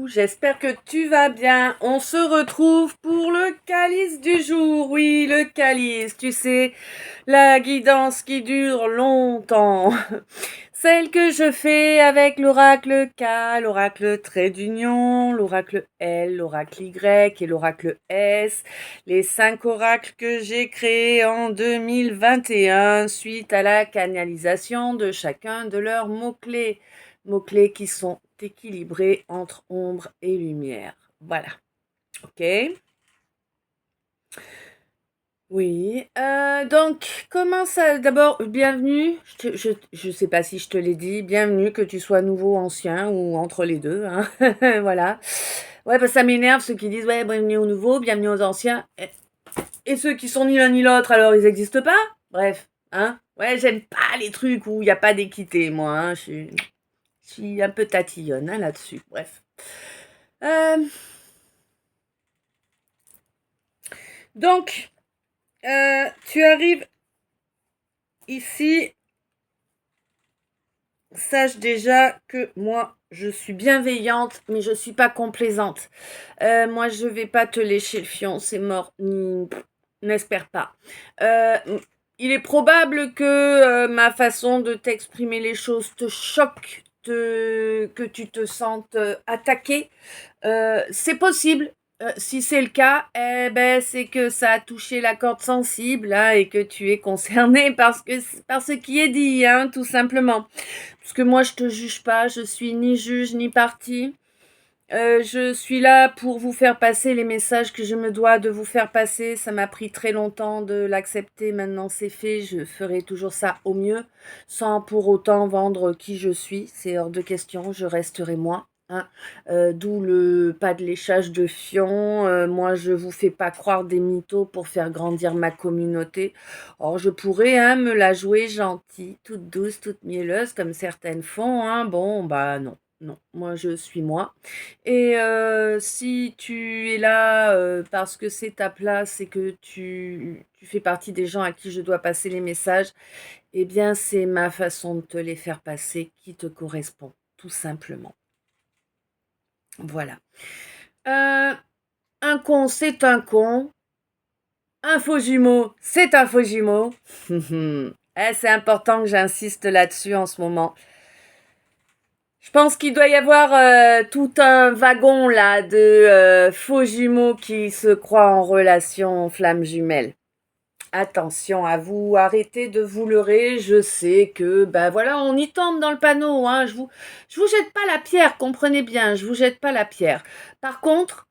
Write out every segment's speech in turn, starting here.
j'espère que tu vas bien. On se retrouve pour le calice du jour. Oui, le calice, tu sais, la guidance qui dure longtemps. Celle que je fais avec l'oracle K, l'oracle trait d'union, l'oracle L, l'oracle Y et l'oracle S. Les 5 oracles que j'ai créés en 2021 suite à la canalisation de chacun de leurs mots-clés. Mots-clés qui sont équilibrés entre ombre et lumière. Voilà. Ok. Oui. Donc, comment ça? D'abord, bienvenue. Je sais pas si je te l'ai dit. Bienvenue, que tu sois nouveau, ancien ou entre les deux. Hein. Voilà. Ouais, parce que ça m'énerve ceux qui disent ouais, bienvenue aux nouveaux, bienvenue aux anciens. Et ceux qui sont ni l'un ni l'autre, alors ils n'existent pas? Bref. Hein. Ouais, j'aime pas les trucs où il n'y a pas d'équité, moi. Hein. Je suis un peu tatillonne hein, là-dessus. Bref. Euh, donc, tu arrives ici. Sache déjà que moi, je suis bienveillante, mais je suis pas complaisante. Moi, je vais pas te lécher le fion, c'est mort. N'espère pas. Euh, il est probable que ma façon de t'exprimer les choses te choque, que tu te sentes attaqué. C'est possible. Si c'est le cas, eh ben, c'est que ça a touché la corde sensible hein, et que tu es concerné par ce qui est dit, hein, tout simplement. Parce que moi, je te juge pas, je suis ni juge ni partie. Je suis là pour vous faire passer les messages que je me dois de vous faire passer. Ça m'a pris très longtemps de l'accepter. Maintenant, c'est fait. Je ferai toujours ça au mieux, sans pour autant vendre qui je suis. C'est hors de question. Je resterai moi. Hein. D'où le pas de léchage de fion. Moi, je vous fais pas croire des mythos pour faire grandir ma communauté. Or, je pourrais me la jouer gentille, toute douce, toute mielleuse, comme certaines font. Hein. Bon, bah non. Non, moi je suis moi. Et si tu es là parce que c'est ta place et que tu fais partie des gens à qui je dois passer les messages, eh bien c'est ma façon de te les faire passer qui te correspond, tout simplement. Voilà. Euh, un con, c'est un con. Un faux jumeau, c'est un faux jumeau. C'est important que j'insiste là-dessus en ce moment. Je pense qu'il doit y avoir tout un wagon là de faux jumeaux qui se croient en relation flamme jumelle. Attention à vous, arrêtez de vous leurrer. Je sais que ben voilà, on y tombe dans le panneau. Hein. Je vous jette pas la pierre, comprenez bien. Je vous jette pas la pierre. Par contre,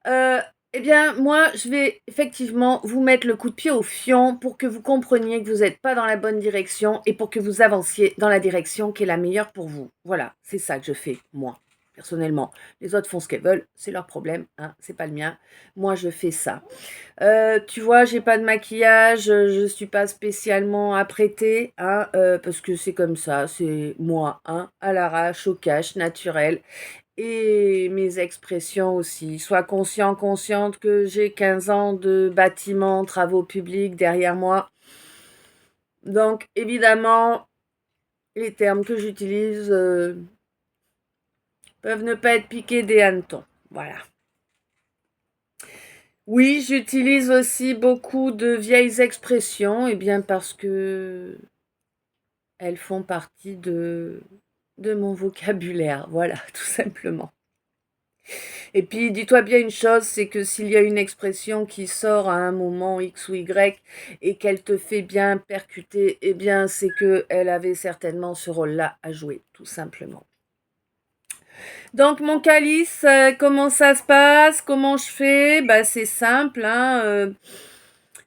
euh, eh bien, moi, je vais effectivement vous mettre le coup de pied au fion pour que vous compreniez que vous n'êtes pas dans la bonne direction et pour que vous avanciez dans la direction qui est la meilleure pour vous. Voilà, c'est ça que je fais, moi, personnellement. Les autres font ce qu'elles veulent, c'est leur problème, hein, c'est pas le mien. Moi, je fais ça. Tu vois, j'ai pas de maquillage, je suis pas spécialement apprêtée, hein, parce que c'est comme ça, c'est moi, hein, à l'arrache, au cash, naturel et mes expressions aussi. Sois conscient, consciente que j'ai 15 ans de bâtiments, travaux publics derrière moi. Donc, évidemment, les termes que j'utilise peuvent ne pas être piqués des hannetons. Voilà. Oui, j'utilise aussi beaucoup de vieilles expressions, et bien parce que elles font partie de mon vocabulaire. Voilà, tout simplement. Et puis, dis-toi bien une chose, c'est que s'il y a une expression qui sort à un moment X ou Y et qu'elle te fait bien percuter, eh bien, c'est qu'elle avait certainement ce rôle-là à jouer, tout simplement. Donc, mon calice, comment ça se passe? Comment je fais? Bah, c'est simple, hein,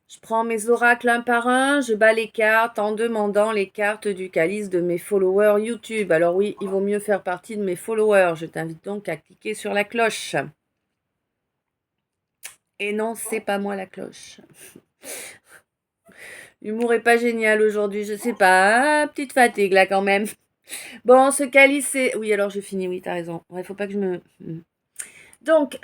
je prends mes oracles un par un, je bats les cartes en demandant les cartes du calice de mes followers YouTube. Alors oui, il vaut mieux faire partie de mes followers. Je t'invite donc à cliquer sur la cloche. Et non, c'est pas moi la cloche. L'humour est pas génial aujourd'hui, je sais pas. Petite fatigue là quand même. Bon, ce calice, c'est... Oui, alors je finis, oui, t'as raison. Ouais, faut pas que je me... Donc,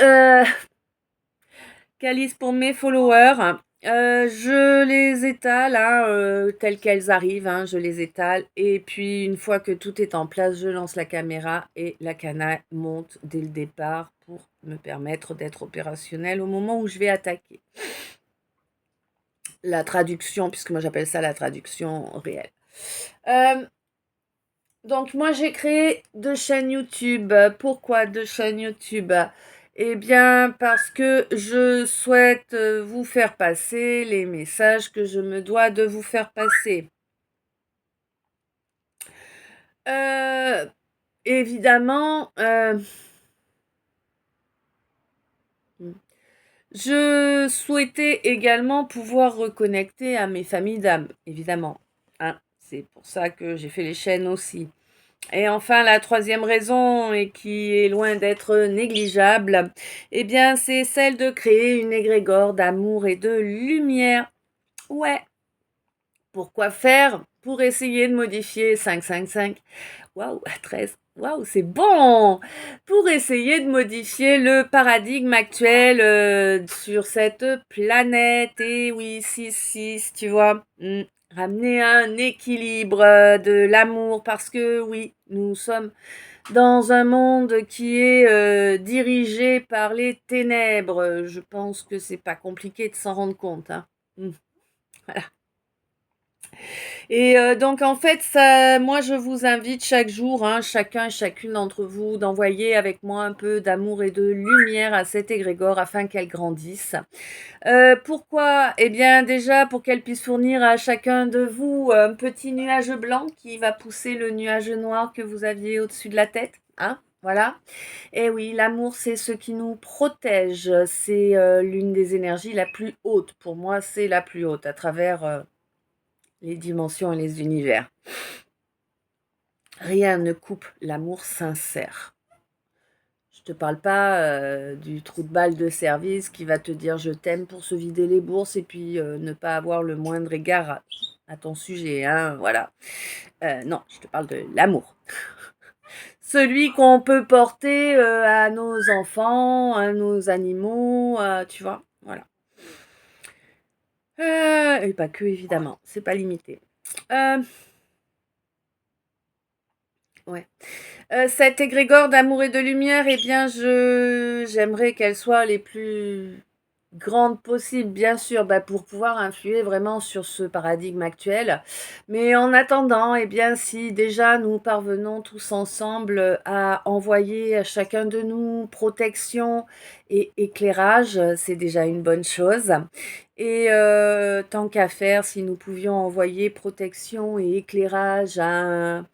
calice pour mes followers. Je les étale, hein, telles qu'elles arrivent, hein, je les étale et puis une fois que tout est en place, je lance la caméra et la cana monte dès le départ pour me permettre d'être opérationnelle au moment où je vais attaquer. La traduction, puisque moi j'appelle ça la traduction réelle. Donc moi j'ai créé 2 chaînes YouTube. Pourquoi 2 chaînes YouTube? Eh bien parce que je souhaite vous faire passer les messages que je me dois de vous faire passer. Évidemment, je souhaitais également pouvoir reconnecter à mes familles d'âme, évidemment, hein. C'est pour ça que j'ai fait les chaînes aussi. Et enfin, la troisième raison, et qui est loin d'être négligeable, eh bien, c'est celle de créer une égrégore d'amour et de lumière. Ouais. Pourquoi faire? Pour essayer de modifier 555. Waouh, 13. Waouh, c'est bon! Pour essayer de modifier le paradigme actuel sur cette planète. Et oui, 6-6, tu vois. Ramener un équilibre de l'amour parce que oui, nous sommes dans un monde qui est dirigé par les ténèbres. Je pense que c'est pas compliqué de s'en rendre compte, hein. Voilà. Et donc en fait, ça, moi je vous invite chaque jour, hein, chacun et chacune d'entre vous, d'envoyer avec moi un peu d'amour et de lumière à cette égrégore afin qu'elle grandisse. Pourquoi? Eh bien déjà pour qu'elle puisse fournir à chacun de vous un petit nuage blanc qui va pousser le nuage noir que vous aviez au-dessus de la tête. Hein, voilà. Et oui, l'amour, c'est ce qui nous protège. C'est l'une des énergies la plus haute. Pour moi, c'est la plus haute à travers les dimensions et les univers. Rien ne coupe l'amour sincère. Je te parle pas du trou de balle de service qui va te dire je t'aime pour se vider les bourses et puis ne pas avoir le moindre égard à ton sujet, hein, voilà. Non, je te parle de l'amour. Celui qu'on peut porter à nos enfants, à nos animaux, tu vois, voilà. Et pas que, évidemment, c'est pas limité. Ouais. Cette égrégore d'amour et de lumière, eh bien, j'aimerais qu'elle soit les plus grandes possibles, bien sûr, bah, pour pouvoir influer vraiment sur ce paradigme actuel. Mais en attendant, eh bien, si déjà nous parvenons tous ensemble à envoyer à chacun de nous protection et éclairage, c'est déjà une bonne chose. Et tant qu'à faire, si nous pouvions envoyer protection et éclairage à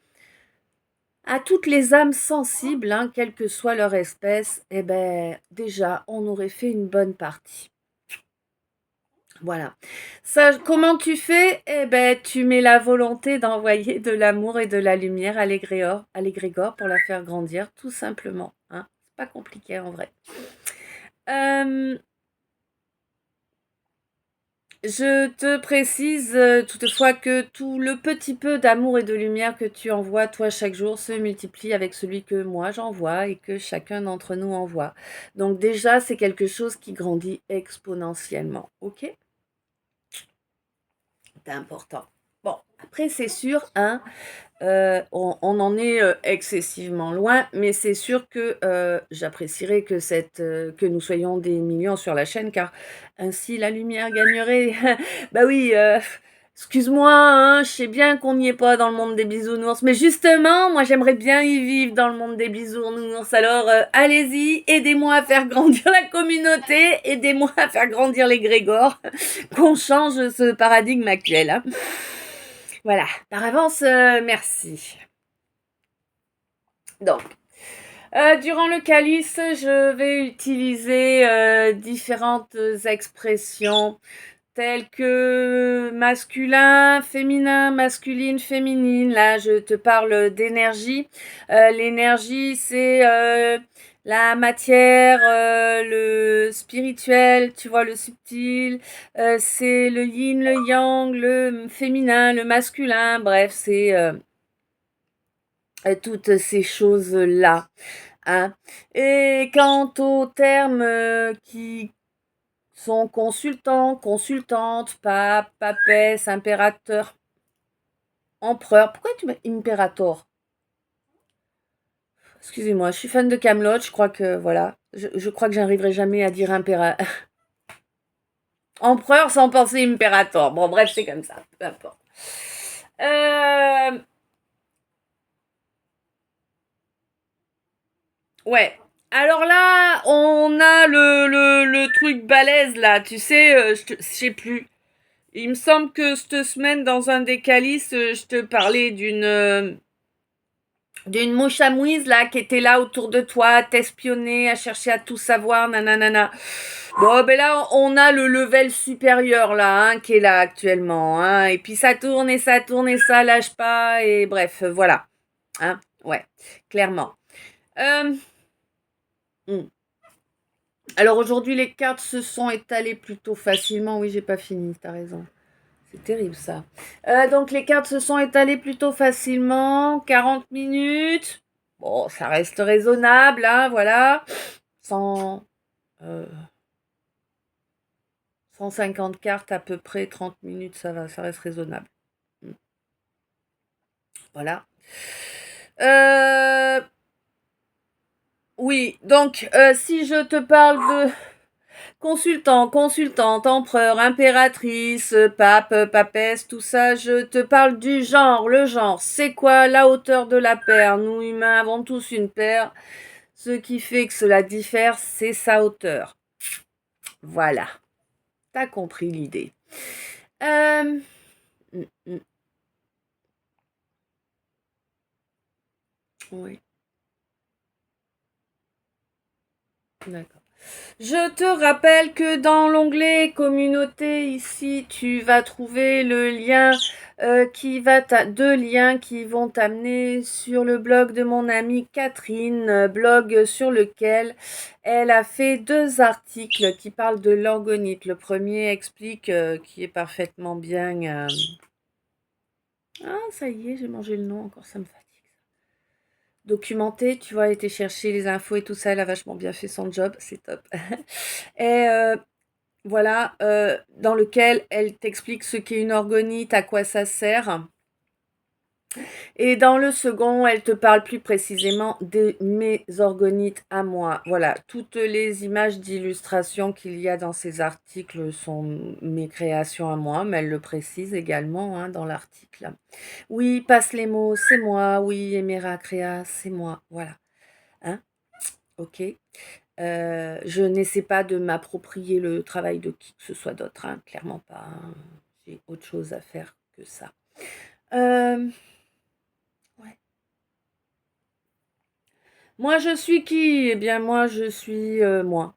toutes les âmes sensibles, hein, quelle que soit leur espèce, eh ben, déjà, on aurait fait une bonne partie. Voilà. Ça, comment tu fais? Eh ben, tu mets la volonté d'envoyer de l'amour et de la lumière à l'égrégore pour la faire grandir, tout simplement. Hein. C'est pas compliqué en vrai. Je te précise toutefois que tout le petit peu d'amour et de lumière que tu envoies toi chaque jour se multiplie avec celui que moi j'envoie et que chacun d'entre nous envoie. Donc déjà, c'est quelque chose qui grandit exponentiellement. Ok? C'est important. Bon, après c'est sûr, hein, on en est excessivement loin, mais c'est sûr que j'apprécierais que nous soyons des millions sur la chaîne, car ainsi la lumière gagnerait. Bah oui, excuse-moi, hein, je sais bien qu'on n'y est pas dans le monde des bisounours, mais justement, moi j'aimerais bien y vivre dans le monde des bisounours. Alors allez-y, aidez-moi à faire grandir la communauté, aidez-moi à faire grandir les Grégor, qu'on change ce paradigme actuel. Hein. Voilà, par avance, merci. Donc, durant le calice, je vais utiliser différentes expressions telles que masculin, féminin, masculine, féminine. Là, je te parle d'énergie. L'énergie, c'est la matière, le spirituel, tu vois, le subtil. C'est le yin, le yang, le féminin, le masculin. Bref, c'est toutes ces choses-là. Hein. Et quant aux termes qui son consultant, consultante, pape, papesse, impérateur, empereur. Pourquoi tu mets impérator? Excusez-moi, je suis fan de Camelot. Je crois que voilà, je crois que j'arriverai jamais à dire empereur sans penser impérator. Bon, bref, c'est comme ça, peu importe. Ouais. Alors là, on a le truc balèze là, tu sais, je sais plus. Il me semble que cette semaine, dans un des calices, je te parlais d'une mouche à mouise là qui était là autour de toi, à t'espionner, à chercher à tout savoir, nanana. Bon, ben là, on a le level supérieur là, hein, qui est là actuellement, hein. Et puis ça tourne et ça tourne et ça lâche pas et bref, voilà, hein. Ouais, clairement. Euh, hmm. Alors aujourd'hui, les cartes se sont étalées plutôt facilement. Oui, j'ai pas fini, t'as raison. C'est terrible ça. Donc les cartes se sont étalées plutôt facilement. 40 minutes. Bon, ça reste raisonnable, hein, voilà. 100, euh, 150 cartes à peu près, 30 minutes, ça va, ça reste raisonnable. Voilà. Euh, oui, donc si je te parle de consultant, consultante, empereur, impératrice, pape, papesse, tout ça, je te parle du genre. Le genre, c'est quoi la hauteur de la paire? Nous, humains, avons tous une paire. Ce qui fait que cela diffère, c'est sa hauteur. Voilà. T'as compris l'idée. Euh... mm, mm, Oui, d'accord. Je te rappelle que dans l'onglet communauté, ici, tu vas trouver le lien deux liens qui vont t'amener sur le blog de mon amie Catherine, blog sur lequel elle a fait 2 articles qui parlent de l'orgonite. Le premier explique qui est parfaitement bien. Ah, ça y est, j'ai mangé le nom encore, ça me fatigue. Documenté, tu vois, été chercher les infos et tout ça, elle a vachement bien fait son job, c'est top. Et voilà, dans lequel elle t'explique ce qu'est une orgonite, à quoi ça sert. Et dans le second, elle te parle plus précisément de mes orgonites à moi. Voilà, toutes les images d'illustration qu'il y a dans ces articles sont mes créations à moi, mais elle le précise également, hein, dans l'article. Oui, passe les mots, c'est moi. Oui, Emera Créa, c'est moi. Voilà. Hein? Ok. Je n'essaie pas de m'approprier le travail de qui que ce soit d'autre, hein, clairement pas, hein. J'ai autre chose à faire que ça. Ouais. Moi, je suis qui? Eh bien, moi, je suis moi.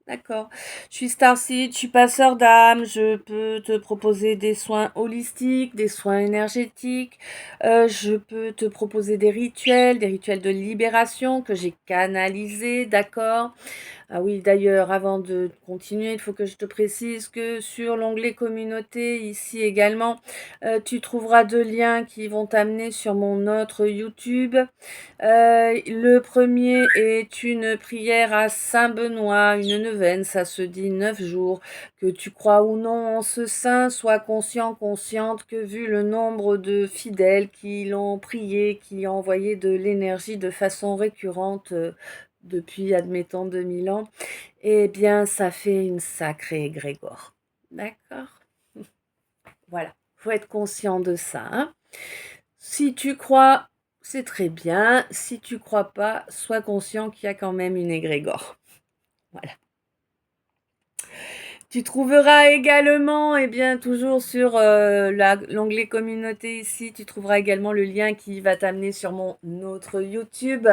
D'accord. Je suis Starseed, je suis passeur d'âme, je peux te proposer des soins holistiques, des soins énergétiques, je peux te proposer des rituels de libération que j'ai canalisés, d'accord? Ah oui, d'ailleurs, avant de continuer, il faut que je te précise que sur l'onglet communauté, ici également, tu trouveras 2 liens qui vont t'amener sur mon autre YouTube. Le premier est une prière à Saint-Benoît, une neuvaine, ça se dit 9 jours. Que tu crois ou non en ce saint, sois conscient, consciente que vu le nombre de fidèles qui l'ont prié, qui ont envoyé de l'énergie de façon récurrente depuis, admettons, 2000 ans, eh bien, ça fait une sacrée égrégore. D'accord? Voilà, faut être conscient de ça, hein. Si tu crois, c'est très bien. Si tu crois pas, sois conscient qu'il y a quand même une égrégore. Voilà. Tu trouveras également, eh bien, toujours sur l'onglet communauté ici, tu trouveras également le lien qui va t'amener sur mon autre YouTube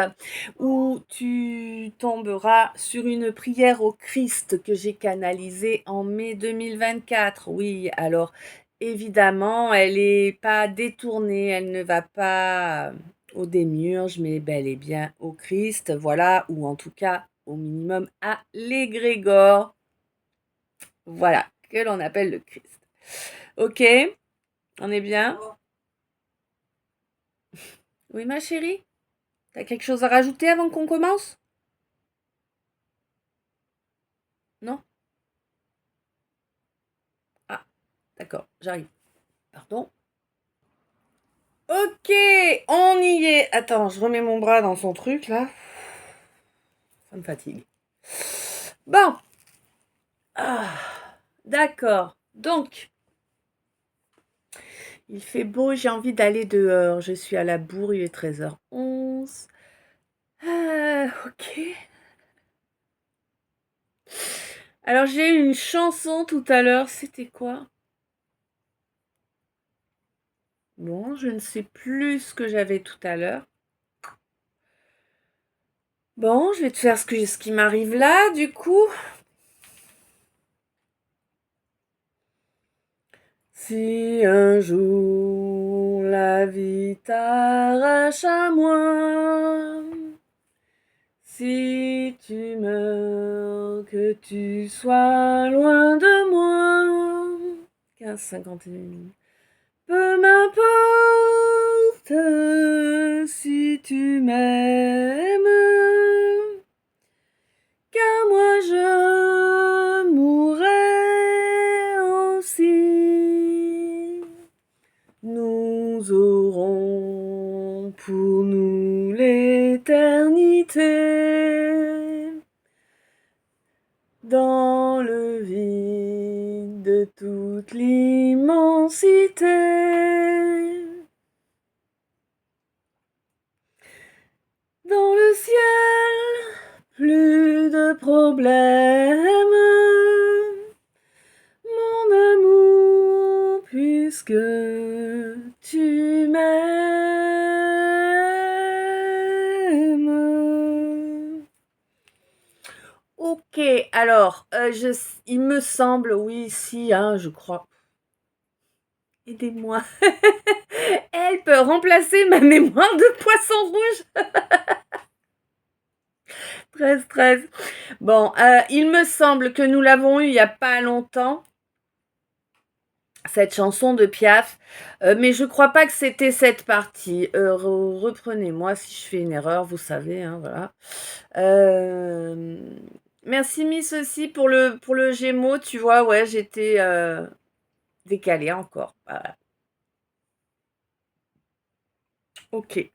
où tu tomberas sur une prière au Christ que j'ai canalisée en mai 2024. Oui, alors évidemment, elle n'est pas détournée, elle ne va pas au démiurge, mais bel et bien au Christ, voilà, ou en tout cas au minimum à l'égrégore. Voilà, que l'on appelle le Christ. Ok, on est bien? Oui, ma chérie? T'as quelque chose à rajouter avant qu'on commence? Non? D'accord, j'arrive. Pardon. Ok, on y est. Attends, je remets mon bras dans son truc, là. Ça me fatigue. Bon. Ah, d'accord. Donc, il fait beau, j'ai envie d'aller dehors. Je suis à la bourre, il est 13h11. Ok. Alors, j'ai eu une chanson tout à l'heure. C'était quoi? Bon, je ne sais plus ce que j'avais tout à l'heure. Bon, je vais te faire ce qui m'arrive là, du coup. Si un jour la vie t'arrache à moi, si tu meurs, que tu sois loin de moi. 15,51. Peu m'importe si tu m'aimes, car moi je mourrai aussi. Nous aurons pour nous l'éternité dans le vide de toute l'immensité. Dans le ciel, plus de problèmes, mon amour, puisque tu m'aimes. Ok, alors, il me semble, oui, si, hein, je crois. Aidez-moi. Elle peut remplacer ma mémoire de poisson rouge. 13. Bon, il me semble que nous l'avons eu il n'y a pas longtemps, cette chanson de Piaf, mais je crois pas que c'était cette partie. Reprenez-moi si je fais une erreur, vous savez, hein, voilà. Merci Miss aussi pour le Gémeaux, tu vois, ouais, j'étais décalée encore. Voilà. Ok.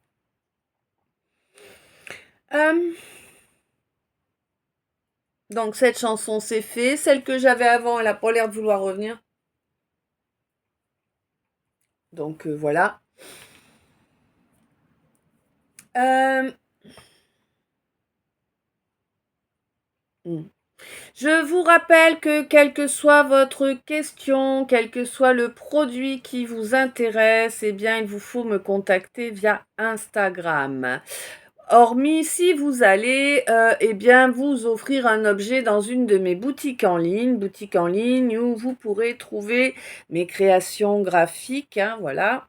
Donc cette chanson c'est fait. Celle que j'avais avant, elle n'a pas l'air de vouloir revenir. Donc voilà. Je vous rappelle que quelle que soit votre question, quel que soit le produit qui vous intéresse, eh bien il vous faut me contacter via Instagram. Hormis si vous allez eh bien vous offrir un objet dans une de mes boutiques en ligne où vous pourrez trouver mes créations graphiques, hein, voilà,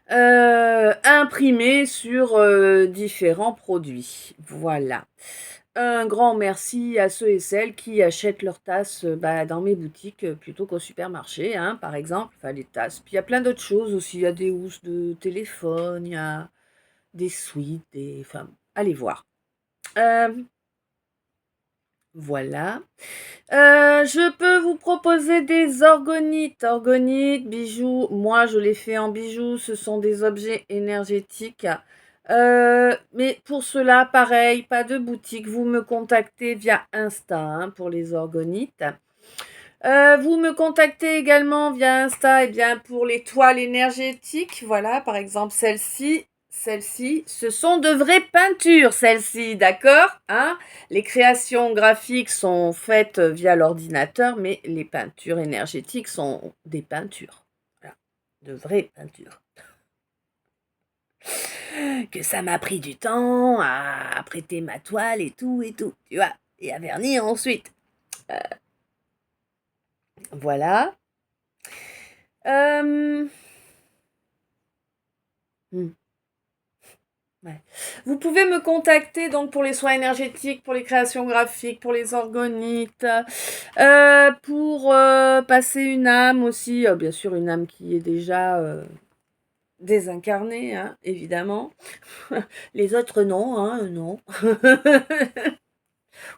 imprimées sur différents produits. Voilà. Un grand merci à ceux et celles qui achètent leurs tasses dans mes boutiques plutôt qu'au supermarché, hein, par exemple. Enfin, les tasses. Puis il y a plein d'autres choses aussi. Il y a des housses de téléphone, il y a des suites, enfin, allez voir. Voilà. Je peux vous proposer des orgonites. Orgonites, bijoux. Moi, je les fais en bijoux. Ce sont des objets énergétiques. Mais pour cela, pareil, pas de boutique. Vous me contactez via Insta, hein, pour les orgonites. Vous me contactez également via Insta pour les toiles énergétiques. Voilà, par exemple, celle-ci. Celles-ci, ce sont de vraies peintures, celles-ci, d'accord, hein? Les créations graphiques sont faites via l'ordinateur, mais les peintures énergétiques sont des peintures. Voilà, de vraies peintures. Que ça m'a pris du temps à prêter ma toile et tout, tu vois, et à vernir ensuite. Voilà. Hmm. Ouais. Vous pouvez me contacter donc pour les soins énergétiques, pour les créations graphiques, pour les orgonites, pour passer une âme aussi, bien sûr une âme qui est déjà désincarnée, hein, évidemment. Les autres non, hein, non.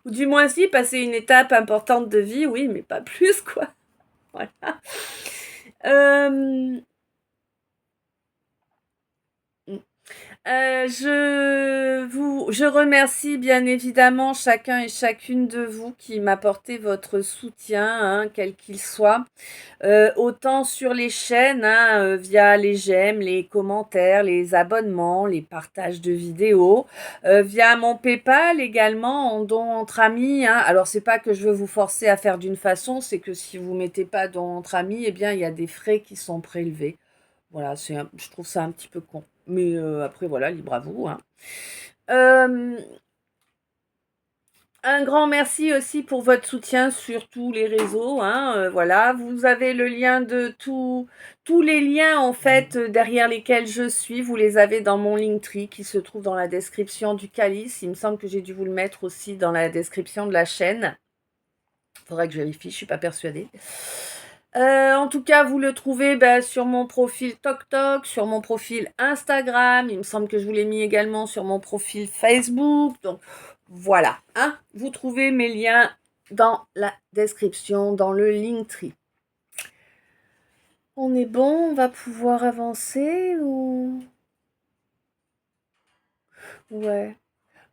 Ou du moins si, passer une étape importante de vie, oui, mais pas plus, quoi. Voilà. Euh, je remercie bien évidemment chacun et chacune de vous qui m'apportez votre soutien, hein, quel qu'il soit. Autant sur les chaînes, hein, via les j'aime, les commentaires, les abonnements, les partages de vidéos, via mon PayPal également en don entre amis, hein. Alors c'est pas que je veux vous forcer à faire d'une façon, c'est que si vous mettez pas don entre amis, eh bien il y a des frais qui sont prélevés. Voilà, je trouve ça un petit peu con. Mais après voilà, libre à vous, hein. Euh, un grand merci aussi pour votre soutien sur tous les réseaux, hein, voilà, vous avez le lien de tous les liens en fait derrière lesquels je suis, vous les avez dans mon Linktree qui se trouve dans la description du Calice. Il me semble que j'ai dû vous le mettre aussi dans la description de la chaîne. Faudrait que je vérifie, je suis pas persuadée. En tout cas, vous le trouvez sur mon profil TokTok, sur mon profil Instagram. Il me semble que je vous l'ai mis également sur mon profil Facebook. Donc voilà, hein, vous trouvez mes liens dans la description, dans le Linktree. On est bon, on va pouvoir avancer ou... Ouais.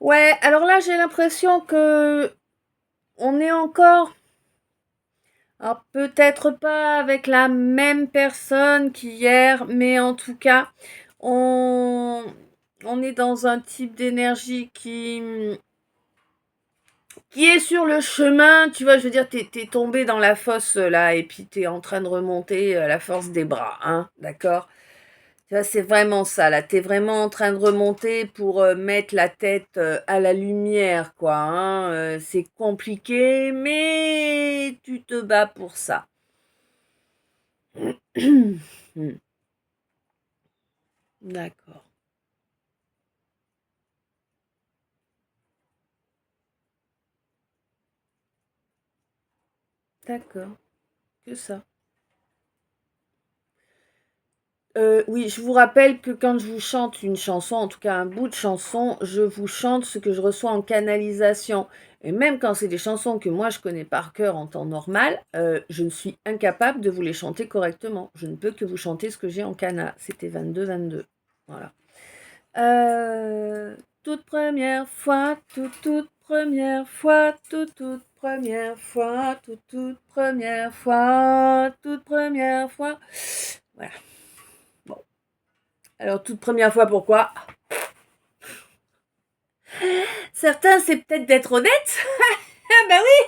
Ouais, alors là, j'ai l'impression que on est encore... Alors peut-être pas avec la même personne qu'hier, mais en tout cas, on, on est dans un type d'énergie qui est sur le chemin, tu vois, je veux dire, t'es tombé dans la fosse là, et puis t'es en train de remonter à la force des bras, hein, d'accord? Tu vois, c'est vraiment ça, là, t'es vraiment en train de remonter pour mettre la tête à la lumière, quoi, hein, c'est compliqué, mais tu te bats pour ça. D'accord, d'accord, que ça. Oui, je vous rappelle que quand je vous chante une chanson, en tout cas un bout de chanson, je vous chante ce que je reçois en canalisation. Et même quand c'est des chansons que moi je connais par cœur en temps normal, je ne suis incapable de vous les chanter correctement. Je ne peux que vous chanter ce que j'ai en cana. C'était 22-22. Voilà. Toute première fois, toute première fois, toute première fois, toute première fois, toute première fois. Voilà. Bon. Alors, toute première fois, pourquoi? Certains, c'est peut-être d'être honnête. Ah bah oui.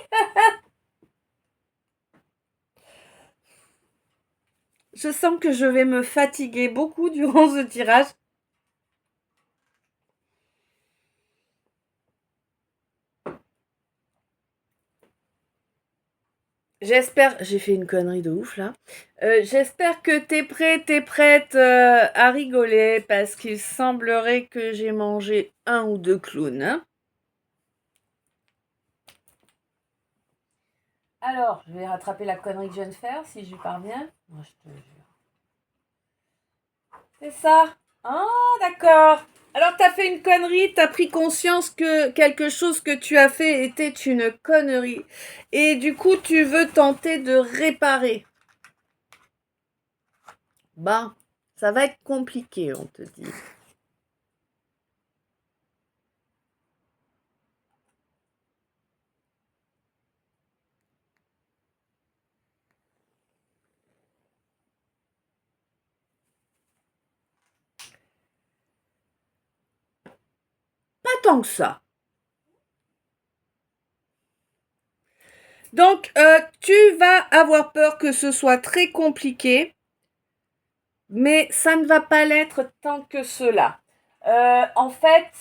Je sens que je vais me fatiguer beaucoup durant ce tirage. J'espère, j'ai fait une connerie de ouf là. J'espère que t'es prêt, t'es prête à rigoler parce qu'il semblerait que j'ai mangé un ou deux clowns, hein. Alors, je vais rattraper la connerie que je viens de faire si j'y parviens. Moi, je te jure. C'est ça. Ah, d'accord. Alors, t'as fait une connerie, t'as pris conscience que quelque chose que tu as fait était une connerie. Et du coup, tu veux tenter de réparer. Bah, ça va être compliqué, on te dit. Pas tant que ça. Donc, tu vas avoir peur que ce soit très compliqué, mais ça ne va pas l'être tant que cela. En fait,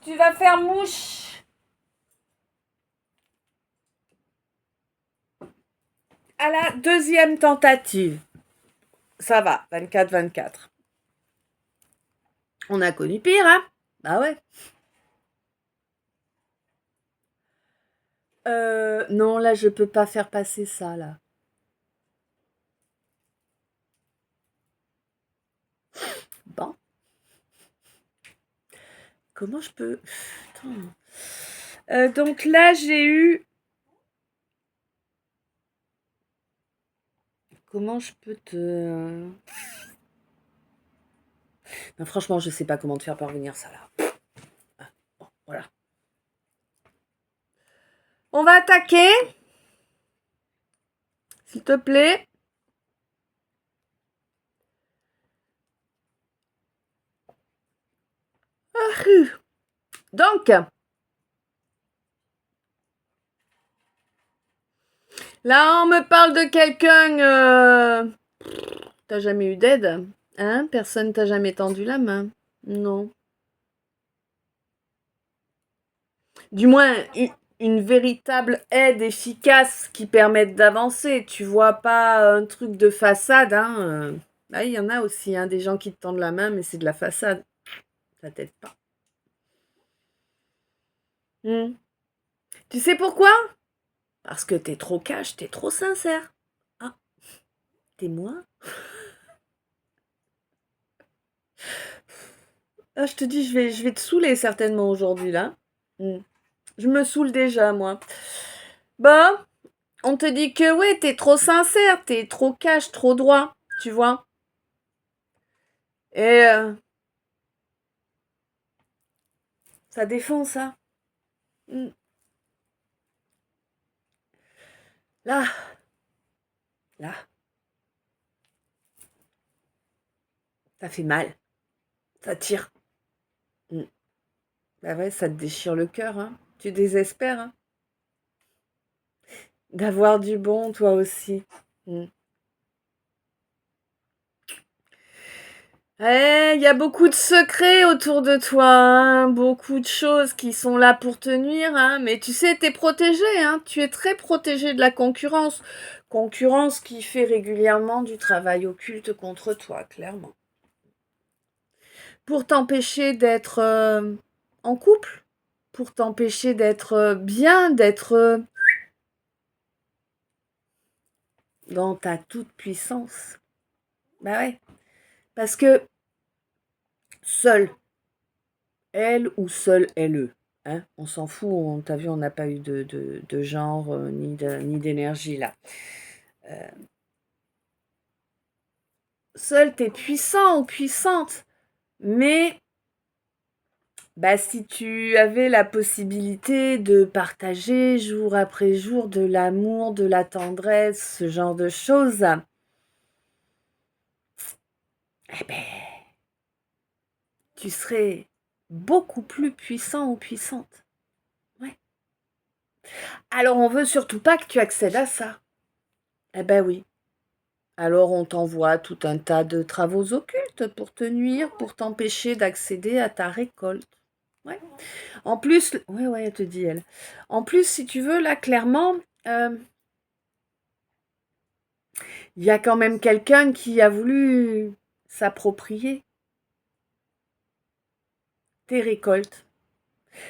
tu vas faire mouche à la deuxième tentative. Ça va, 24-24. On a connu pire, hein? Bah ouais. Non, là, je peux pas faire passer ça, là. Bon. Comment je peux... Attends. Donc là, j'ai eu comment je peux te... Non, franchement, je sais pas comment te faire parvenir ça là. Ah, bon, voilà. On va attaquer. S'il te plaît. Donc, là, on me parle de quelqu'un... T'as jamais eu d'aide? Hein? Personne t'a jamais tendu la main? Non. Du moins, une véritable aide efficace qui permette d'avancer. Tu vois pas un truc de façade, hein? Là, il y en a aussi, hein, des gens qui te tendent la main, mais c'est de la façade. Ça t'aide pas. Tu sais pourquoi? Parce que t'es trop cash, t'es trop sincère. Ah, t'es moi? Ah, je te dis, je vais te saouler certainement aujourd'hui, là. Je me saoule déjà, moi. Bon, on te dit que ouais, t'es trop sincère, t'es trop cash, trop droit, tu vois. Et ça défend ça. Là, là, ça fait mal. Ça tire. Bah ouais, ça te déchire le cœur, hein. Tu désespères, hein. D'avoir du bon, toi aussi. Il y a beaucoup de secrets autour de toi, hein, beaucoup de choses qui sont là pour te nuire, hein, mais tu sais, t'es protégé, hein, tu es très protégé de la concurrence. Concurrence qui fait régulièrement du travail occulte contre toi, clairement. Pour t'empêcher d'être en couple, pour t'empêcher d'être bien, d'être dans ta toute puissance. Bah ouais, parce que seule, elle ou seul elle, hein, on s'en fout, t'as vu, on n'a pas eu de genre ni d'énergie là. Seul, t'es puissant ou puissante, mais bah, si tu avais la possibilité de partager jour après jour de l'amour, de la tendresse, ce genre de choses, eh ben, tu serais beaucoup plus puissant ou puissante. Ouais. Alors on veut surtout pas que tu accèdes à ça. Eh ben oui. Alors on t'envoie tout un tas de travaux occultes pour te nuire, pour t'empêcher d'accéder à ta récolte. Ouais. En plus, ouais, elle te dit elle. En plus, si tu veux, là, clairement, il y a quand même quelqu'un qui a voulu s'approprier tes récoltes.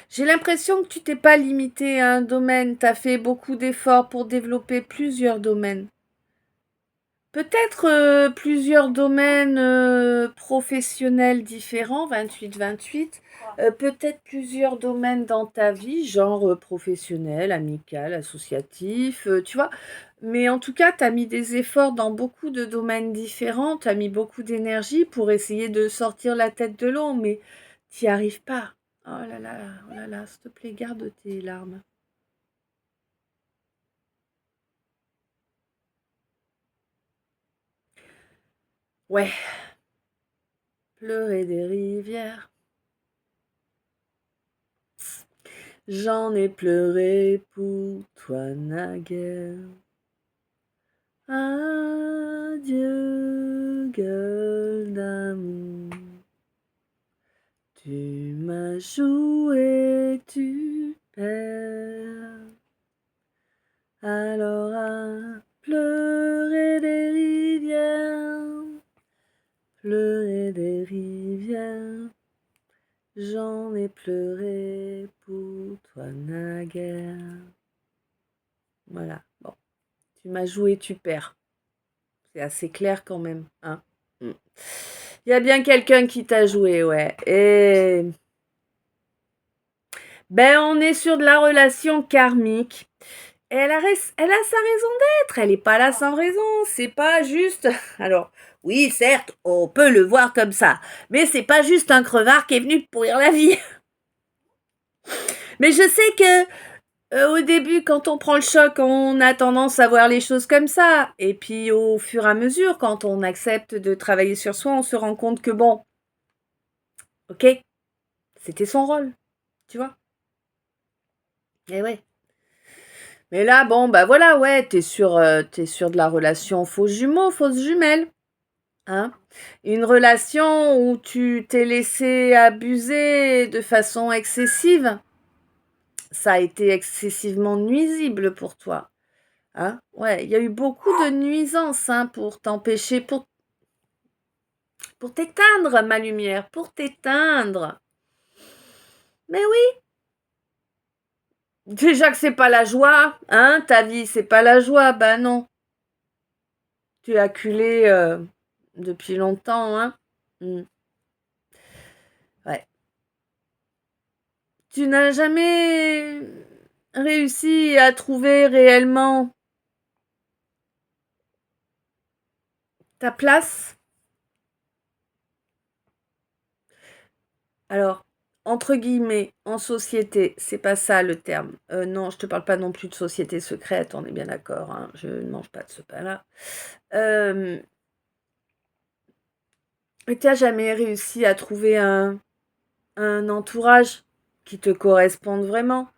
J'ai l'impression que tu t'es pas limité à un domaine, tu as fait beaucoup d'efforts pour développer plusieurs domaines. Peut-être plusieurs domaines professionnels différents, 28-28. Peut-être plusieurs domaines dans ta vie, genre professionnel, amical, associatif, tu vois. Mais en tout cas, tu as mis des efforts dans beaucoup de domaines différents, tu as mis beaucoup d'énergie pour essayer de sortir la tête de l'eau, mais tu n'y arrives pas. Oh là là, s'il te plaît, garde tes larmes. Ouais, pleurer des rivières. J'en ai pleuré pour toi naguère. Adieu, gueule d'amour. Tu m'as joué, tu perds. Alors à pleurer des rivières, pleurer des rivières. J'en ai pleuré pour toi naguère. Voilà, bon. Tu m'as joué, tu perds. C'est assez clair quand même, hein. Il y a bien quelqu'un qui t'a joué, ouais. Et ben on est sur de la relation karmique. Et elle a sa raison d'être, elle n'est pas là sans raison, c'est pas juste... Alors, oui, certes, on peut le voir comme ça, mais c'est pas juste un crevard qui est venu te pourrir la vie. Mais je sais que au début, quand on prend le choc, on a tendance à voir les choses comme ça. Et puis au fur et à mesure, quand on accepte de travailler sur soi, on se rend compte que bon, ok, c'était son rôle, tu vois. Et ouais. Mais là, bon, bah voilà, ouais, t'es sur de la relation faux jumeau, fausse jumelle. Hein, une relation où tu t'es laissé abuser de façon excessive, ça a été excessivement nuisible pour toi. Hein, ouais, il y a eu beaucoup de nuisances hein, pour t'empêcher, pour t'éteindre, ma lumière, pour t'éteindre. Mais oui, déjà que c'est pas la joie, hein, ta vie, c'est pas la joie, bah non. Tu es acculé depuis longtemps, hein. Mm. Ouais. Tu n'as jamais réussi à trouver réellement ta place. Alors, entre guillemets, en société, c'est pas ça le terme. Non, je te parle pas non plus de société secrète, on est bien d'accord, hein, je ne mange pas de ce pain-là. Tu n'as jamais réussi à trouver un entourage qui te corresponde vraiment.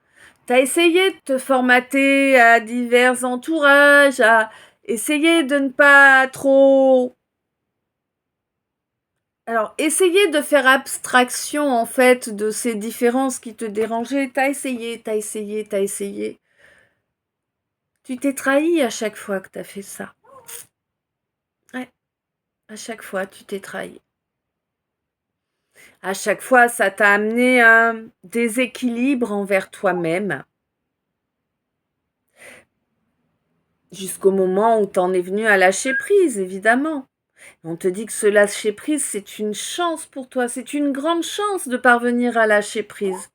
Tu as essayé de te formater à divers entourages, à essayer de ne pas trop... Alors, essayer de faire abstraction, en fait, de ces différences qui te dérangeaient. T'as essayé, t'as essayé, t'as essayé. Tu t'es trahi à chaque fois que t'as fait ça. Ouais, à chaque fois, tu t'es trahi. À chaque fois, ça t'a amené à un déséquilibre envers toi-même. Jusqu'au moment où t'en es venu à lâcher prise, évidemment. On te dit que ce lâcher prise, c'est une chance pour toi. C'est une grande chance de parvenir à lâcher prise.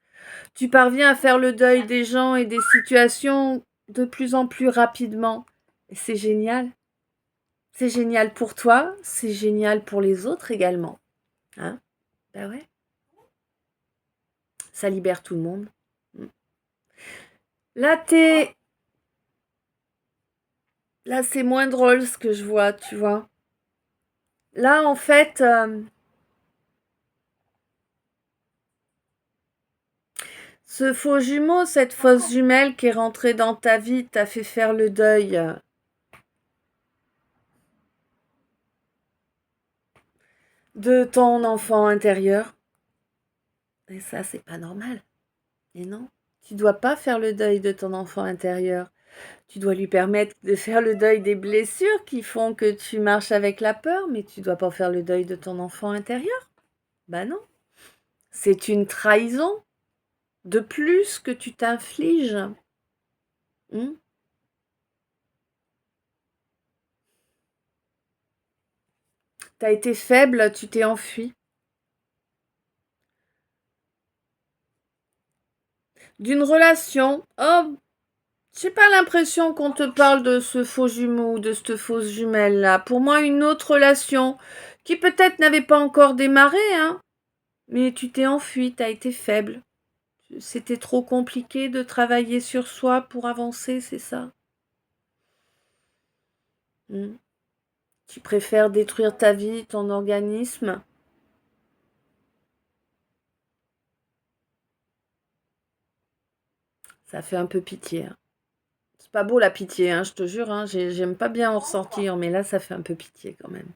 Tu parviens à faire le deuil des gens et des situations de plus en plus rapidement. Et c'est génial. C'est génial pour toi, c'est génial pour les autres également. Hein? Ben ouais. Ça libère tout le monde. Là, Là, c'est moins drôle ce que je vois, tu vois. Là, en fait, ce faux jumeau, cette fausse jumelle qui est rentrée dans ta vie, t'a fait faire le deuil de ton enfant intérieur. Et ça, c'est pas normal. Et non, tu dois pas faire le deuil de ton enfant intérieur. Tu dois lui permettre de faire le deuil des blessures qui font que tu marches avec la peur, mais tu dois pas faire le deuil de ton enfant intérieur. Bah non. C'est une trahison de plus que tu t'infliges. Hmm. T'as été faible, tu t'es enfui. D'une relation, oh, j'ai pas l'impression qu'on te parle de ce faux jumeau ou de cette fausse jumelle là. Pour moi, une autre relation qui peut-être n'avait pas encore démarré, hein, mais tu t'es enfui, t'as été faible. C'était trop compliqué de travailler sur soi pour avancer, c'est ça? Hmm. Tu préfères détruire ta vie, ton organisme? Ça fait un peu pitié, hein. C'est pas beau la pitié, hein, je te jure, hein, j'aime pas bien en ressortir, mais là, ça fait un peu pitié quand même.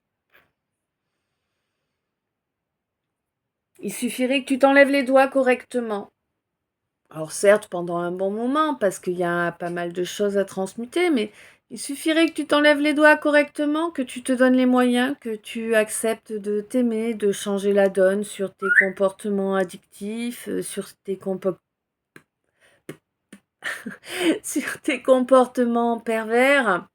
Il suffirait que tu t'enlèves les doigts correctement. Alors certes, pendant un bon moment, parce qu'il y a pas mal de choses à transmuter, mais il suffirait que tu t'enlèves les doigts correctement, que tu te donnes les moyens, que tu acceptes de t'aimer, de changer la donne sur tes comportements addictifs, sur tes comportements pervers,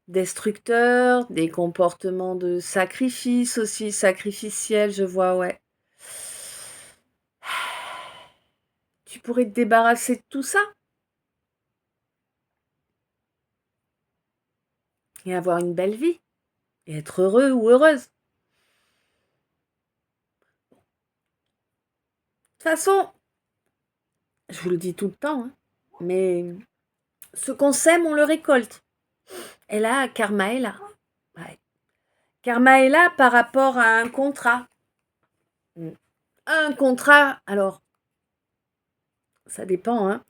destructeurs, des comportements de sacrifice aussi, sacrificiels, je vois, ouais. Tu pourrais te débarrasser de tout ça. et avoir une belle vie et être heureux ou heureuse. De toute façon, je vous le dis tout le temps, hein, mais ce qu'on sème, on le récolte. Et là, karma est là. Ouais. Karma est là par rapport à un contrat. Un contrat, alors, ça dépend, hein.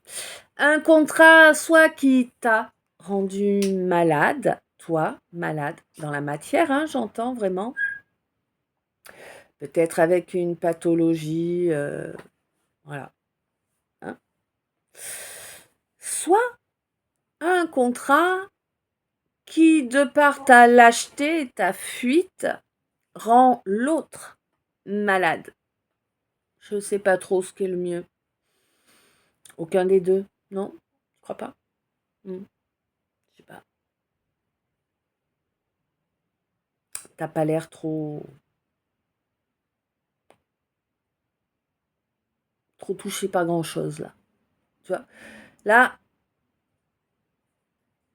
Un contrat soit qui t'a rendu malade, toi, malade, dans la matière, hein, j'entends vraiment. Peut-être avec une pathologie, voilà. Hein. Soit un contrat qui, de par ta lâcheté, ta fuite, rend l'autre malade. Je ne sais pas trop ce qui est le mieux. Aucun des deux, non? Je crois pas. Je sais pas. T'as pas l'air trop touché par grand chose là. Tu vois? Là,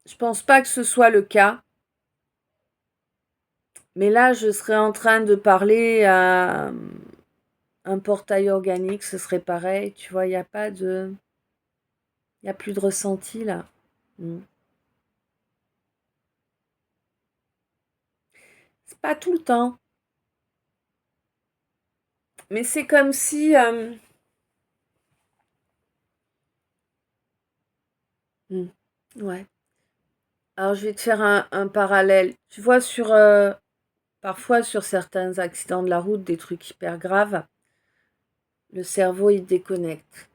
je pense pas que ce soit le cas. Mais là, je serais en train de parler à un portail organique, ce serait pareil. Tu vois, il n'y a pas de. Il n'y a plus de ressenti là. C'est pas tout le temps. Mais c'est comme si. Ouais. Alors, je vais te faire un parallèle. Tu vois, parfois sur certains accidents de la route, des trucs hyper graves, le cerveau, il déconnecte.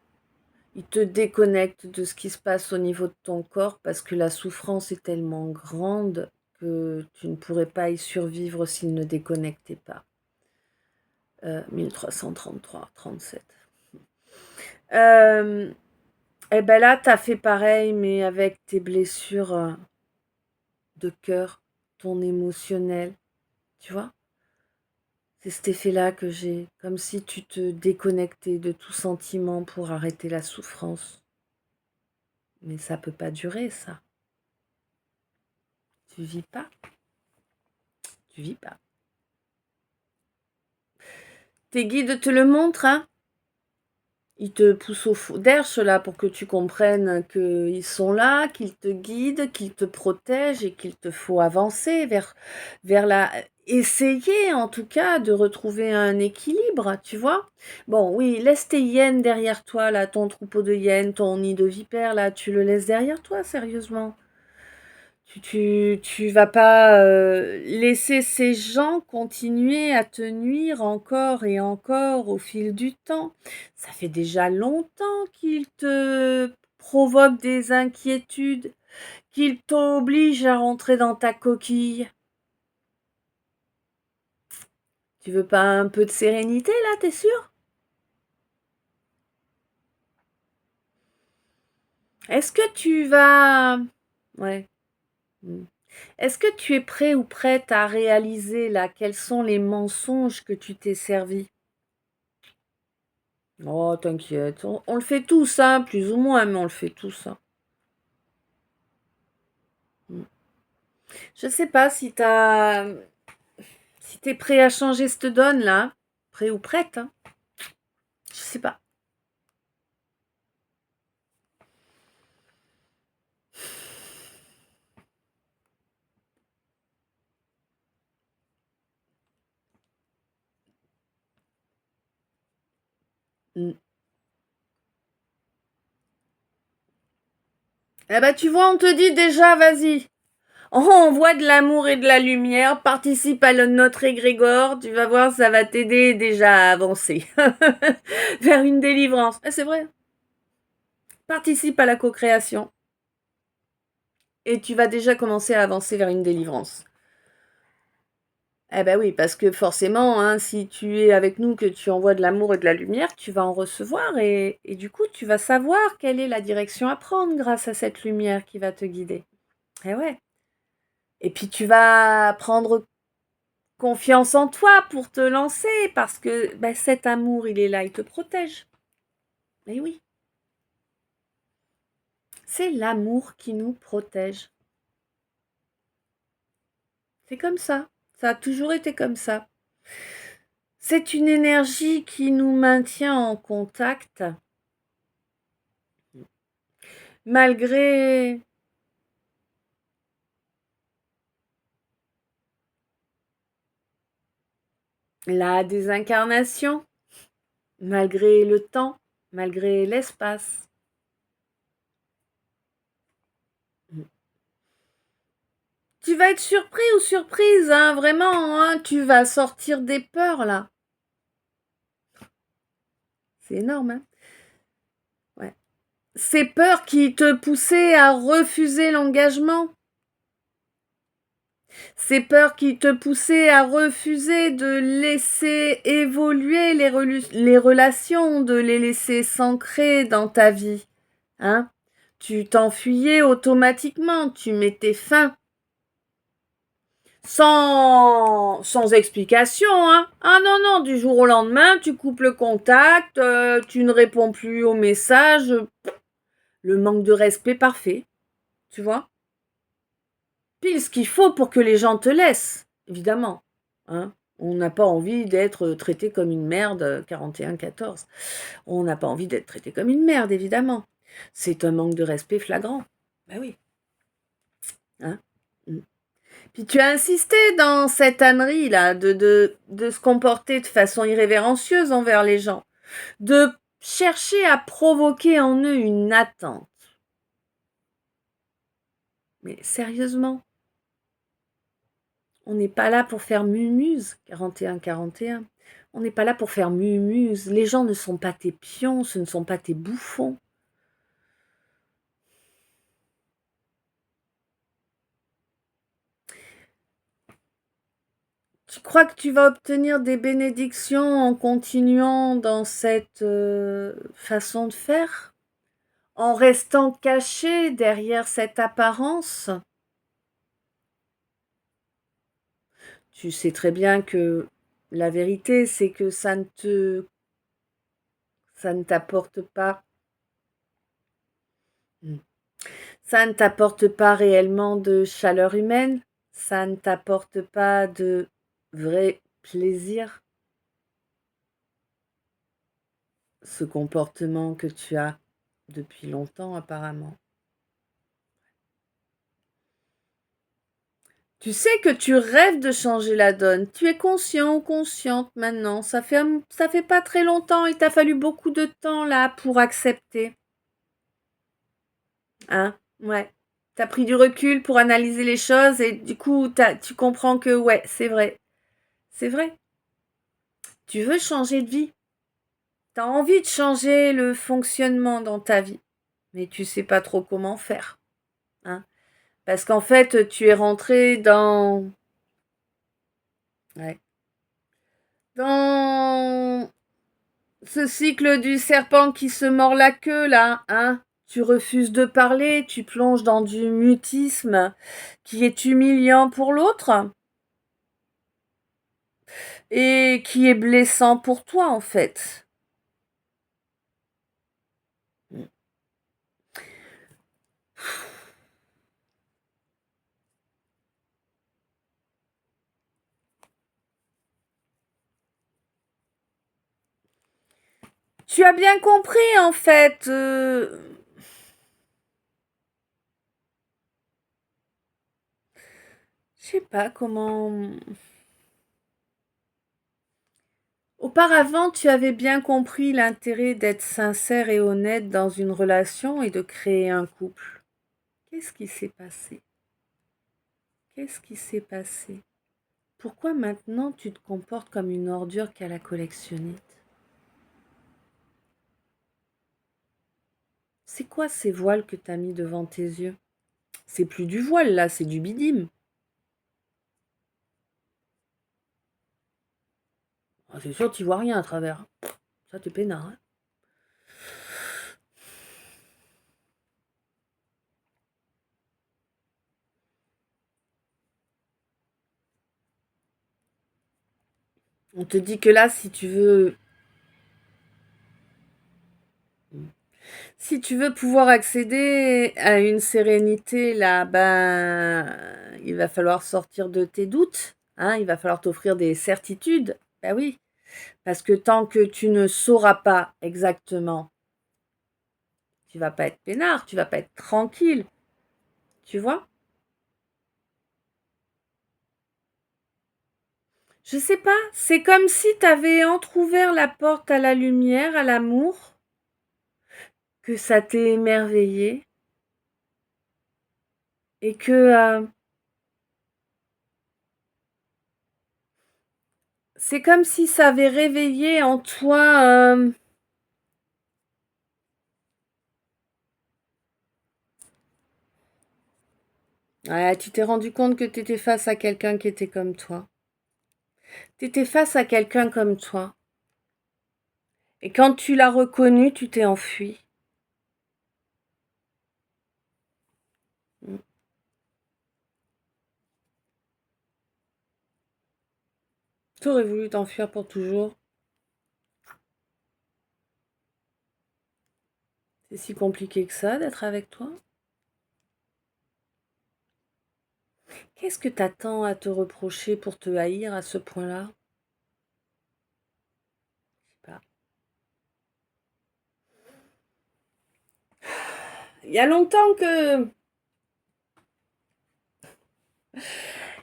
Il te déconnecte de ce qui se passe au niveau de ton corps parce que la souffrance est tellement grande que tu ne pourrais pas y survivre s'il ne déconnectait pas. 1333, 37. Et ben là, tu as fait pareil, mais avec tes blessures de cœur, ton émotionnel, tu vois. C'est cet effet-là que j'ai, comme si tu te déconnectais de tout sentiment pour arrêter la souffrance. Mais ça peut pas durer, ça. Tu vis pas. Tu vis pas. Tes guides te le montrent, hein. Ils te poussent au fond d'air, ceux-là, pour que tu comprennes qu'ils sont là, qu'ils te guident, qu'ils te protègent et qu'il te faut avancer vers la... Essayer, en tout cas, de retrouver un équilibre, tu vois. Bon, oui, laisse tes hyènes derrière toi, là, ton troupeau de hyènes, ton nid de vipères, là, tu le laisses derrière toi, sérieusement. Tu vas pas laisser ces gens continuer à te nuire encore et encore au fil du temps. Ça fait déjà longtemps qu'ils te provoquent des inquiétudes, qu'ils t'obligent à rentrer dans ta coquille. Tu veux pas un peu de sérénité là, t'es sûr? Est-ce que tu vas... Ouais. Est-ce que tu es prêt ou prête à réaliser là quels sont les mensonges que tu t'es servi? Oh, t'inquiète, on le fait tous, hein, plus ou moins, mais on le fait tous. Hein. Je sais pas si t'es prêt à changer cette donne là, prêt ou prête. Hein. Je sais pas. Eh ben tu vois, on te dit déjà, vas-y. On voit de l'amour et de la lumière, participe à notre égrégore, tu vas voir, ça va t'aider déjà à avancer vers une délivrance. C'est vrai. Participe à la co-création et tu vas déjà commencer à avancer vers une délivrance. Eh ben oui, parce que forcément, hein, si tu es avec nous, que tu envoies de l'amour et de la lumière, tu vas en recevoir et du coup, tu vas savoir quelle est la direction à prendre grâce à cette lumière qui va te guider. Eh ouais. Et puis tu vas prendre confiance en toi pour te lancer parce que ben, cet amour, il est là, il te protège. Eh oui. C'est l'amour qui nous protège. C'est comme ça. Ça a toujours été comme ça. C'est une énergie qui nous maintient en contact malgré la désincarnation, malgré le temps, malgré l'espace. Tu vas être surpris ou surprise, hein, vraiment, hein, tu vas sortir des peurs là. C'est énorme, hein. Ouais. Ces peurs qui te poussaient à refuser l'engagement. Ces peurs qui te poussaient à refuser de laisser évoluer les relations, de les laisser s'ancrer dans ta vie. Hein? Tu t'enfuyais automatiquement, tu mettais fin. Sans explication, hein. Ah non, non, du jour au lendemain, tu coupes le contact, tu ne réponds plus aux messages. Le manque de respect parfait, tu vois. Pile ce qu'il faut pour que les gens te laissent, évidemment. Hein. On n'a pas envie d'être traité comme une merde, 41-14. On n'a pas envie d'être traité comme une merde, évidemment. C'est un manque de respect flagrant. Ben oui. Hein. Puis tu as insisté dans cette ânerie là de se comporter de façon irrévérencieuse envers les gens, de chercher à provoquer en eux une attente. Mais sérieusement, on n'est pas là pour faire mumuse, 41-41. On n'est pas là pour faire mumuse. Les gens ne sont pas tes pions, ce ne sont pas tes bouffons. Tu crois que tu vas obtenir des bénédictions en continuant dans cette façon de faire? En restant caché derrière cette apparence? Tu sais très bien que la vérité, c'est que ça ne t'apporte pas. Ça ne t'apporte pas réellement de chaleur humaine, ça ne t'apporte pas de vrai plaisir. Ce comportement que tu as depuis longtemps apparemment. Tu sais que tu rêves de changer la donne. Tu es conscient ou consciente maintenant. Ça fait pas très longtemps. Il t'a fallu beaucoup de temps là pour accepter. Hein? Ouais. T'as pris du recul pour analyser les choses et du coup, tu comprends que ouais, c'est vrai. C'est vrai. Tu veux changer de vie. T'as envie de changer le fonctionnement dans ta vie. Mais tu sais pas trop comment faire. Hein? Parce qu'en fait, tu es rentré dans... Ouais. Dans ce cycle du serpent qui se mord la queue, là, hein? Tu refuses de parler, tu plonges dans du mutisme qui est humiliant pour l'autre et qui est blessant pour toi, en fait. Tu as bien compris, en fait. Je sais pas comment... Auparavant, tu avais bien compris l'intérêt d'être sincère et honnête dans une relation et de créer un couple. Qu'est-ce qui s'est passé? Qu'est-ce qui s'est passé? Pourquoi maintenant tu te comportes comme une ordure qu'à la collectionnite? C'est quoi ces voiles que t'as mis devant tes yeux? C'est plus du voile là, c'est du bidime. Ah, c'est sûr, tu vois rien à travers. Ça, t'es peinard. Hein. On te dit que là, si tu veux pouvoir accéder à une sérénité là, ben il va falloir sortir de tes doutes, hein, il va falloir t'offrir des certitudes. Ben oui, parce que tant que tu ne sauras pas exactement, tu vas pas être peinard, tu vas pas être tranquille, tu vois? Je sais pas, c'est comme si tu avais entrouvert la porte à la lumière, à l'amour, que ça t'ait émerveillé et que c'est comme si ça avait réveillé en toi. Ouais, tu t'es rendu compte que tu étais face à quelqu'un qui était comme toi. Tu étais face à quelqu'un comme toi. Et quand tu l'as reconnu, tu t'es enfui. Mm. Tu aurais voulu t'enfuir pour toujours. C'est si compliqué que ça d'être avec toi. Qu'est-ce que t'attends à te reprocher pour te haïr à ce point-là? Je sais pas. Il y a longtemps que...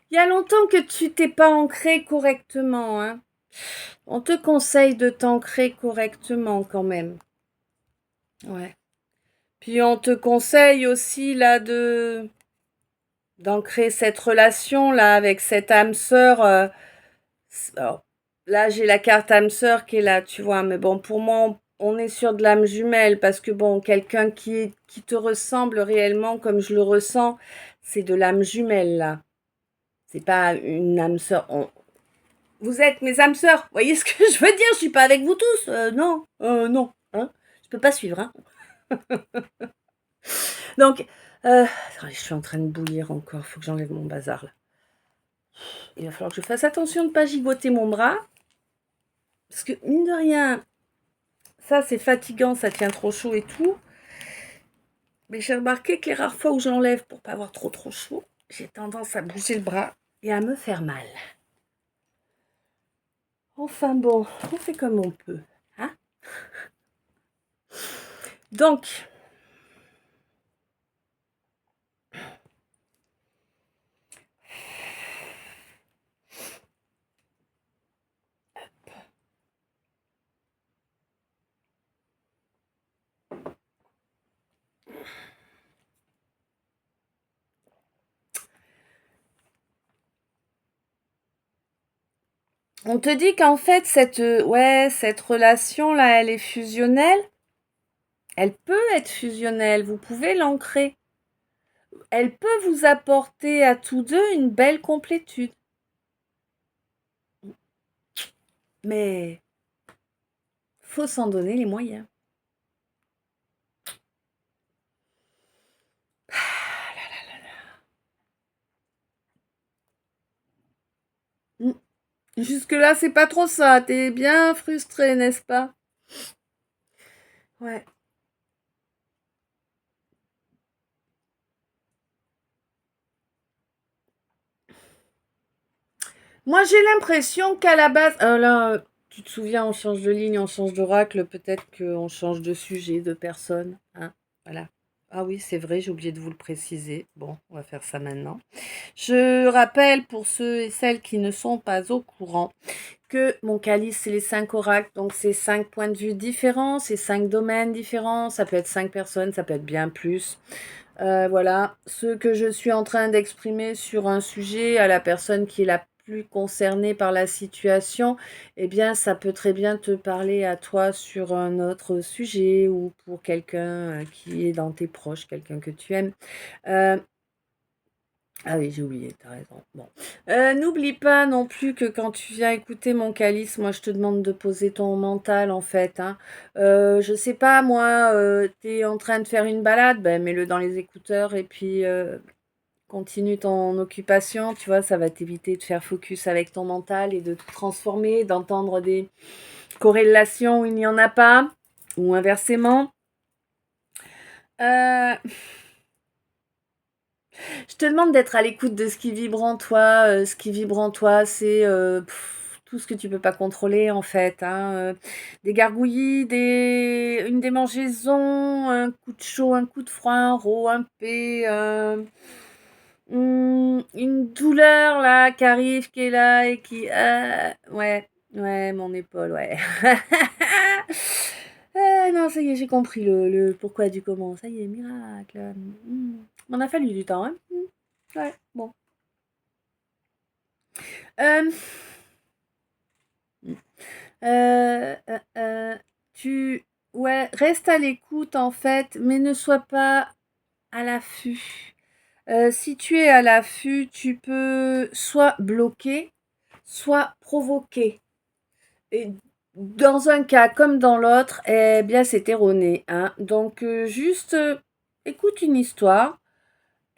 Il y a longtemps que tu t'es pas ancré correctement, hein. On te conseille de t'ancrer correctement quand même. Ouais. Puis on te conseille aussi là d'ancrer cette relation là avec cette âme sœur. Alors, là j'ai la carte âme sœur qui est là, tu vois. Mais bon, pour moi, on est sur de l'âme jumelle parce que bon, quelqu'un qui te ressemble réellement comme je le ressens, c'est de l'âme jumelle là. C'est pas une âme sœur. Vous êtes mes âmes sœurs. Vous voyez ce que je veux dire? Je suis pas avec vous tous. Non, non. Hein, je peux pas suivre. Hein. Donc, attendez, je suis en train de bouillir encore. Faut que j'enlève mon bazar là. Il va falloir que je fasse attention de ne pas gigoter mon bras. Parce que, mine de rien, ça c'est fatigant, ça tient trop chaud et tout. Mais j'ai remarqué que les rares fois où je l'enlève pour pas avoir trop chaud, j'ai tendance à bouger le bras et à me faire mal. Enfin bon, on fait comme on peut. Hein. Donc, on te dit qu'en fait, cette relation-là, elle est fusionnelle. Elle peut être fusionnelle, vous pouvez l'ancrer. Elle peut vous apporter à tous deux une belle complétude. Mais faut s'en donner les moyens. Jusque-là, c'est pas trop ça. T'es bien frustré, n'est-ce pas? Ouais. Moi, j'ai l'impression qu'à la base... là, tu te souviens, on change de ligne, on change d'oracle. Peut-être qu'on change de sujet, de personne. Hein, voilà. Ah oui, c'est vrai, j'ai oublié de vous le préciser. Bon, on va faire ça maintenant. Je rappelle pour ceux et celles qui ne sont pas au courant que mon calice, c'est les 5 oracles. Donc, c'est 5 points de vue différents, c'est 5 domaines différents. Ça peut être 5 personnes, ça peut être bien plus. Voilà, ce que je suis en train d'exprimer sur un sujet à la personne qui est la plus concernée par la situation, eh bien, ça peut très bien te parler à toi sur un autre sujet ou pour quelqu'un qui est dans tes proches, quelqu'un que tu aimes. Ah oui, j'ai oublié, t'as raison. Bon. N'oublie pas non plus que quand tu viens écouter mon calice, moi je te demande de poser ton mental en fait. Hein. Je sais pas, moi, t'es en train de faire une balade, ben mets-le dans les écouteurs et puis continue ton occupation. Tu vois, ça va t'éviter de faire focus avec ton mental et de tout transformer, d'entendre des corrélations où il n'y en a pas, ou inversement. Euh, Je te demande d'être à l'écoute de ce qui vibre en toi. Ce qui vibre en toi, c'est tout ce que tu peux pas contrôler en fait, hein. Des gargouillis, une démangeaison, un coup de chaud, un coup de froid, un rot, un P, une douleur là qui arrive, qui est là et qui... ouais, ouais, mon épaule, ouais. Non, ça y est, j'ai compris le pourquoi du comment. Ça y est, miracle. M'en a fallu du temps, hein. Ouais, bon. Euh, euh, euh, euh, tu... Ouais, reste à l'écoute en fait, mais ne sois pas à l'affût. Si tu es à l'affût, tu peux soit bloquer, soit provoquer. Et dans un cas comme dans l'autre, eh bien, c'est erroné, hein. Donc, juste écoute une histoire.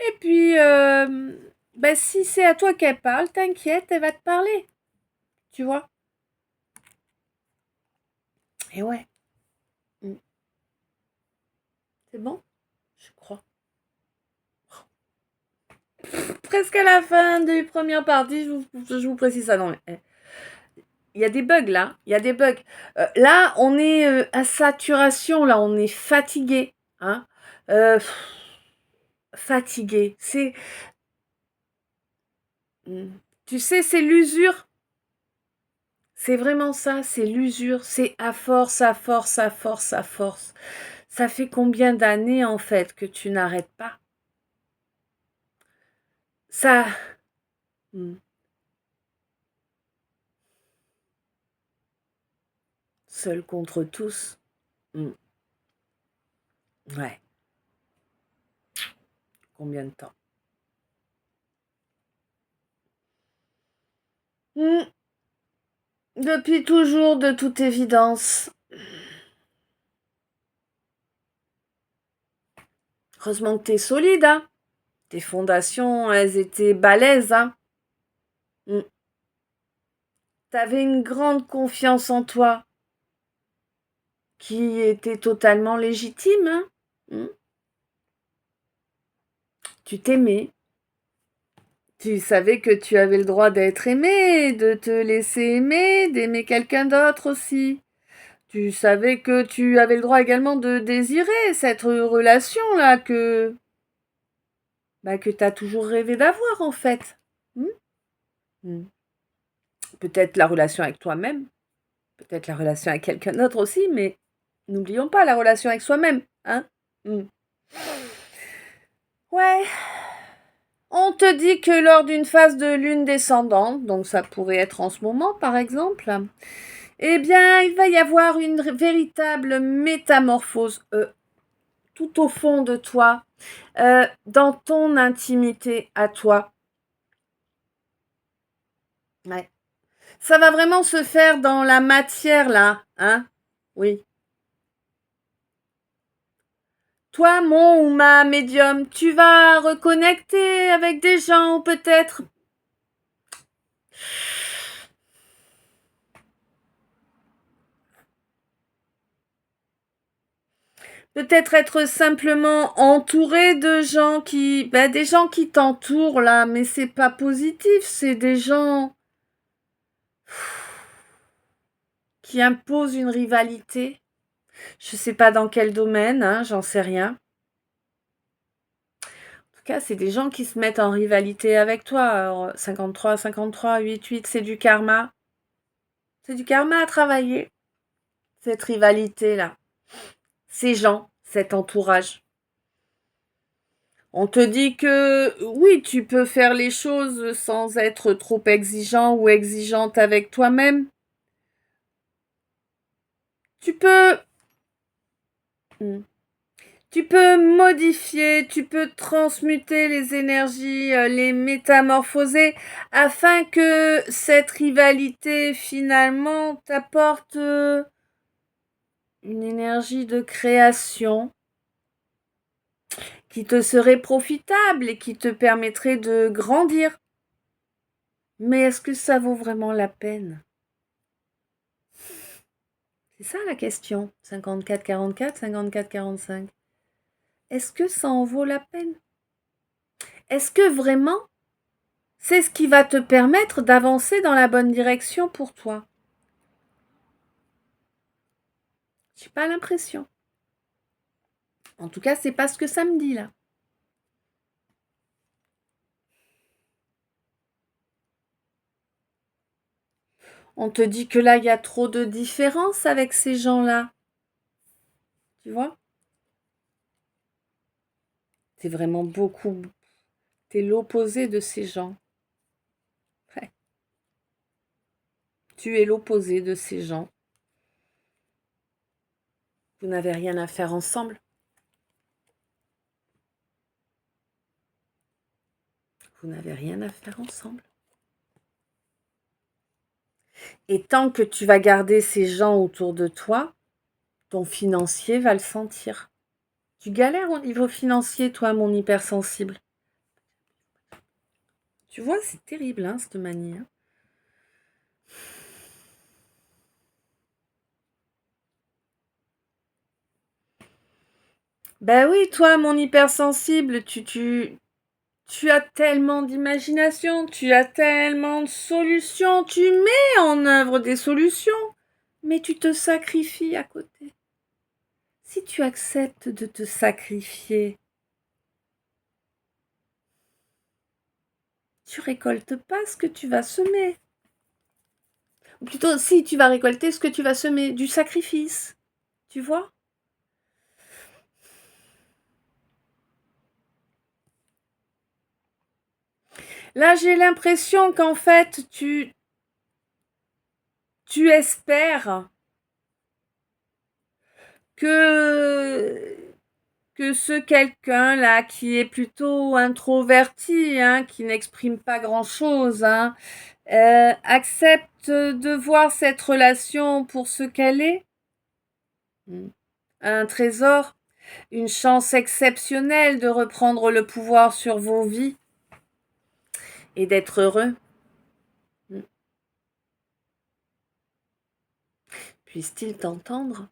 Et puis, ben, si c'est à toi qu'elle parle, t'inquiète, elle va te parler. Tu vois? Et ouais. Mm. C'est bon? Je crois. Presque à la fin de première partie, je vous précise ça. Non, il y a des bugs là. Il y a des bugs. Là, on est à saturation. Là, on est fatigué. Hein. Fatigué. Tu sais, c'est l'usure. C'est vraiment ça, c'est l'usure. C'est à force, à force, à force, à force. Ça fait combien d'années en fait que tu n'arrêtes pas? Ça. Hmm. Seul contre tous. Hmm. Ouais. Combien de temps? Hmm. Depuis toujours, de toute évidence. Heureusement que t'es solide, hein. Tes fondations, elles étaient balèzes, hein. Hmm. T'avais une grande confiance en toi, qui était totalement légitime, hein. Hmm. Tu t'aimais. Tu savais que tu avais le droit d'être aimé, de te laisser aimer, d'aimer quelqu'un d'autre aussi. Tu savais que tu avais le droit également de désirer cette relation-là que tu as toujours rêvé d'avoir en fait. Hmm. Hmm. Peut-être la relation avec toi-même, peut-être la relation avec quelqu'un d'autre aussi, mais n'oublions pas la relation avec soi-même, hein. Hmm. Ouais. On te dit que lors d'une phase de lune descendante, donc ça pourrait être en ce moment par exemple, eh bien, il va y avoir une véritable métamorphose tout au fond de toi, dans ton intimité à toi. Ouais. Ça va vraiment se faire dans la matière là, hein? Oui. Toi, mon ou ma médium, tu vas reconnecter avec des gens ou peut-être être simplement entouré de gens des gens qui t'entourent là, mais c'est pas positif, c'est des gens qui imposent une rivalité. Je sais pas dans quel domaine, hein, j'en sais rien. En tout cas, c'est des gens qui se mettent en rivalité avec toi. Alors, 53, 53, 88, c'est du karma. C'est du karma à travailler, cette rivalité-là. Ces gens, cet entourage. On te dit que oui, tu peux faire les choses sans être trop exigeant ou exigeante avec toi-même. Tu peux... Hmm. Tu peux modifier, tu peux transmuter les énergies, les métamorphoser afin que cette rivalité finalement t'apporte une énergie de création qui te serait profitable et qui te permettrait de grandir. Mais est-ce que ça vaut vraiment la peine? C'est ça la question. 54-44, 54-45. Est-ce que ça en vaut la peine? Est-ce que vraiment c'est ce qui va te permettre d'avancer dans la bonne direction pour toi? J'ai pas l'impression. En tout cas, c'est pas ce que ça me dit là. On te dit que là, il y a trop de différence avec ces gens-là. Tu vois? T'es vraiment beaucoup. T'es l'opposé de ces gens. Ouais. Tu es l'opposé de ces gens. Vous n'avez rien à faire ensemble. Vous n'avez rien à faire ensemble. Et tant que tu vas garder ces gens autour de toi, ton financier va le sentir. Tu galères au niveau financier, toi, mon hypersensible. Tu vois, c'est terrible, hein, cette manie. Hein. Ben oui, toi, mon hypersensible, tu as tellement d'imagination, tu as tellement de solutions, tu mets en œuvre des solutions, mais tu te sacrifies à côté. Si tu acceptes de te sacrifier, tu récoltes pas ce que tu vas semer. Ou plutôt, si tu vas récolter ce que tu vas semer, du sacrifice. Tu vois? Là, j'ai l'impression qu'en fait, tu espères que ce quelqu'un-là qui est plutôt introverti, hein, qui n'exprime pas grand-chose, hein, accepte de voir cette relation pour ce qu'elle est. Un trésor, une chance exceptionnelle de reprendre le pouvoir sur vos vies et d'être heureux. Puisse-t-il t'entendre?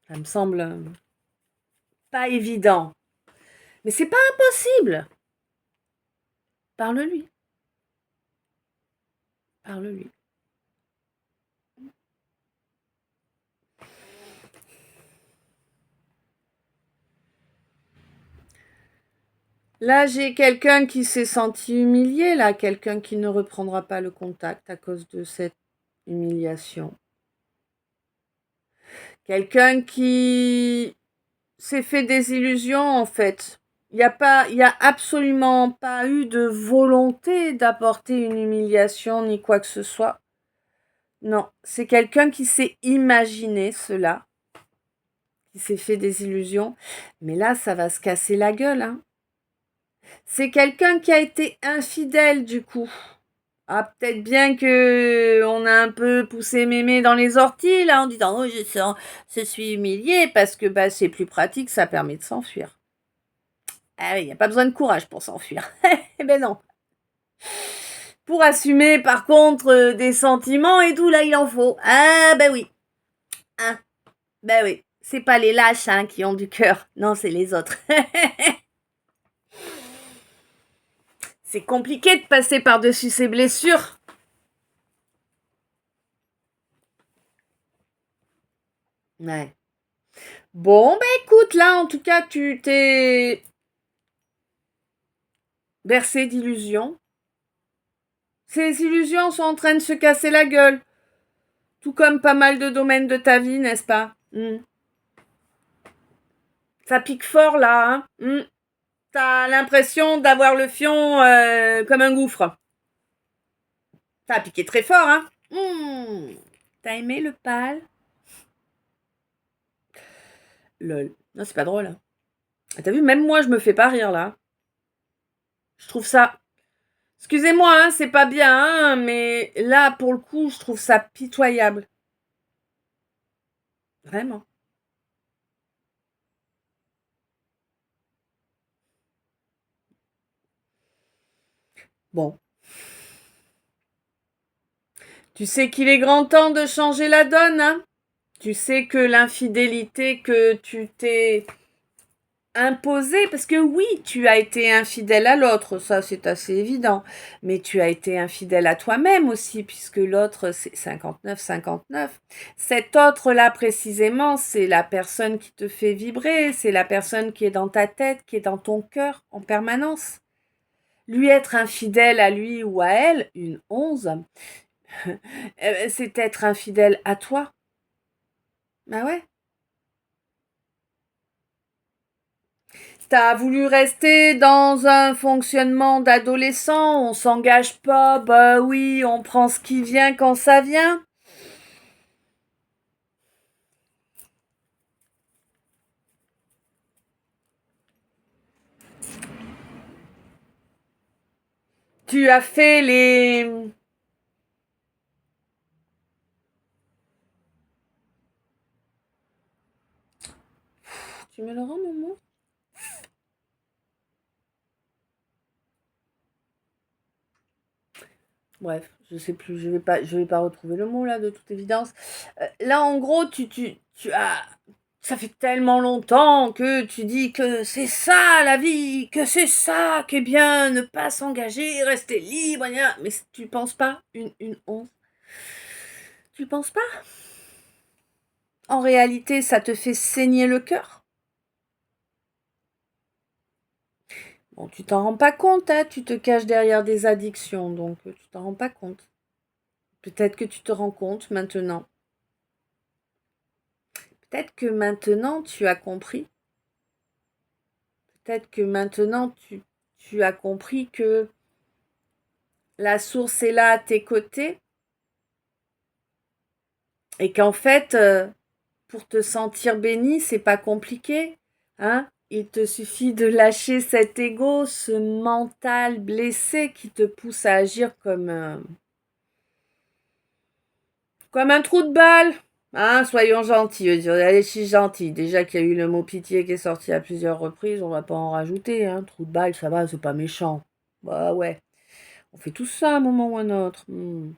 Ça me semble pas évident. Mais c'est pas impossible. Parle-lui. Parle-lui. Là, j'ai quelqu'un qui s'est senti humilié, là, quelqu'un qui ne reprendra pas le contact à cause de cette humiliation. Quelqu'un qui s'est fait des illusions, en fait. Il y a absolument pas eu de volonté d'apporter une humiliation ni quoi que ce soit. Non, c'est quelqu'un qui s'est imaginé cela, qui s'est fait des illusions. Mais là, ça va se casser la gueule, hein. C'est quelqu'un qui a été infidèle, du coup. Ah, peut-être bien que on a un peu poussé mémé dans les orties, là, en disant, oh, je suis humiliée, parce que bah, c'est plus pratique, ça permet de s'enfuir. Ah oui, il n'y a pas besoin de courage pour s'enfuir. Eh ben non. Pour assumer, par contre, des sentiments et tout, là, il en faut. Ah ben oui. Hein. Ben oui. C'est pas les lâches hein, qui ont du cœur. Non, c'est les autres. C'est compliqué de passer par-dessus ces blessures. Ouais. Bon, ben écoute, là, en tout cas, tu t'es bercé d'illusions. Ces illusions sont en train de se casser la gueule. Tout comme pas mal de domaines de ta vie, n'est-ce pas? Ça pique fort, là. Hein. T'as l'impression d'avoir le fion comme un gouffre. Ça a piqué très fort, hein. T'as aimé le pâle? Lol. Non, c'est pas drôle. Hein. T'as vu, même moi, je me fais pas rire, là. Je trouve ça... Excusez-moi, hein, c'est pas bien, hein, mais là, pour le coup, je trouve ça pitoyable. Vraiment. Bon. Tu sais qu'il est grand temps de changer la donne, hein. Tu sais que l'infidélité que tu t'es imposer, parce que oui, tu as été infidèle à l'autre, ça c'est assez évident, mais tu as été infidèle à toi-même aussi, puisque l'autre c'est 59-59. Cet autre-là précisément, c'est la personne qui te fait vibrer, c'est la personne qui est dans ta tête, qui est dans ton cœur en permanence. Lui être infidèle à lui ou à elle, une 11, c'est être infidèle à toi. Ah ouais. T'as voulu rester dans un fonctionnement d'adolescent, on s'engage pas, bah oui, on prend ce qui vient quand ça vient. Tu as fait les... Tu me le rends, maman? Bref, je sais plus, je vais pas retrouver le mot là, de toute évidence. Là, en gros, tu as... Ça fait tellement longtemps que tu dis que c'est ça la vie, que c'est ça qui est bien, ne pas s'engager, rester libre, mais tu penses pas une once? Tu le penses pas? En réalité, ça te fait saigner le cœur. Bon, tu t'en rends pas compte, hein, tu te caches derrière des addictions, donc tu t'en rends pas compte. Peut-être que tu te rends compte maintenant. Peut-être que maintenant tu as compris. Peut-être que maintenant tu as compris que la source est là à tes côtés et qu'en fait, pour te sentir béni, c'est pas compliqué, hein. Il te suffit de lâcher cet ego, ce mental blessé qui te pousse à agir comme un trou de balle. Hein, soyons gentils. Elle est si gentille. Déjà qu'il y a eu le mot pitié qui est sorti à plusieurs reprises, on va pas en rajouter. Hein. Trou de balle, ça va, c'est pas méchant. Bah ouais. On fait tout ça à un moment ou à un autre. Mm.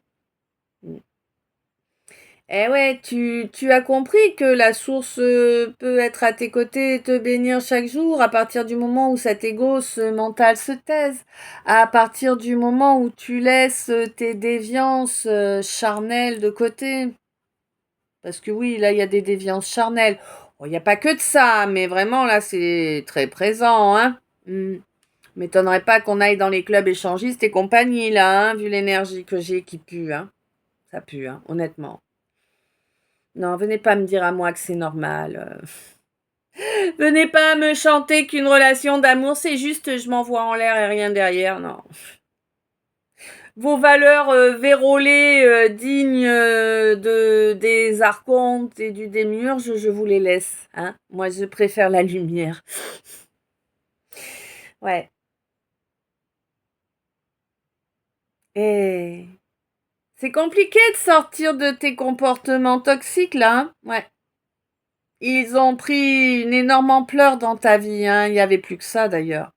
Eh ouais, tu as compris que la source peut être à tes côtés et te bénir chaque jour à partir du moment où cet ego, ce mental se taise, à partir du moment où tu laisses tes déviances charnelles de côté. Parce que oui, là, il y a des déviances charnelles. Bon, il n'y a pas que de ça, mais vraiment, là, c'est très présent, hein. M'étonnerait pas qu'on aille dans les clubs échangistes et compagnie, là, hein, vu l'énergie que j'ai qui pue, hein. Ça pue, hein, honnêtement. Non, venez pas me dire à moi que c'est normal. Venez pas me chanter qu'une relation d'amour, c'est juste je m'envoie en l'air et rien derrière, non. Vos valeurs vérolées, dignes des archontes et du démiurge, je vous les laisse. Hein. Moi, je préfère la lumière. Ouais. Et c'est compliqué de sortir de tes comportements toxiques, là. Hein. Ouais. Ils ont pris une énorme ampleur dans ta vie. Hein. Il n'y avait plus que ça, d'ailleurs.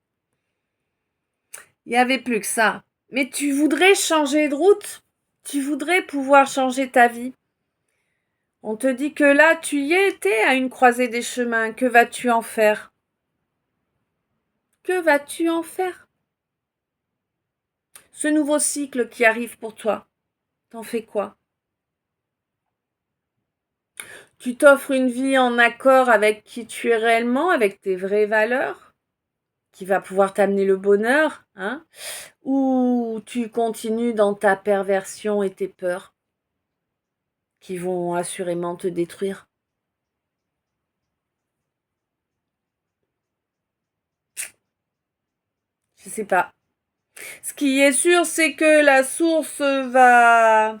Il n'y avait plus que ça. Mais tu voudrais changer de route. Tu voudrais pouvoir changer ta vie. On te dit que là, tu y étais à une croisée des chemins. Que vas-tu en faire? Que vas-tu en faire? Ce nouveau cycle qui arrive pour toi, t'en fais quoi? Tu t'offres une vie en accord avec qui tu es réellement, avec tes vraies valeurs, qui va pouvoir t'amener le bonheur, hein? Ou tu continues dans ta perversion et tes peurs, qui vont assurément te détruire? Je sais pas. Ce qui est sûr, c'est que la source va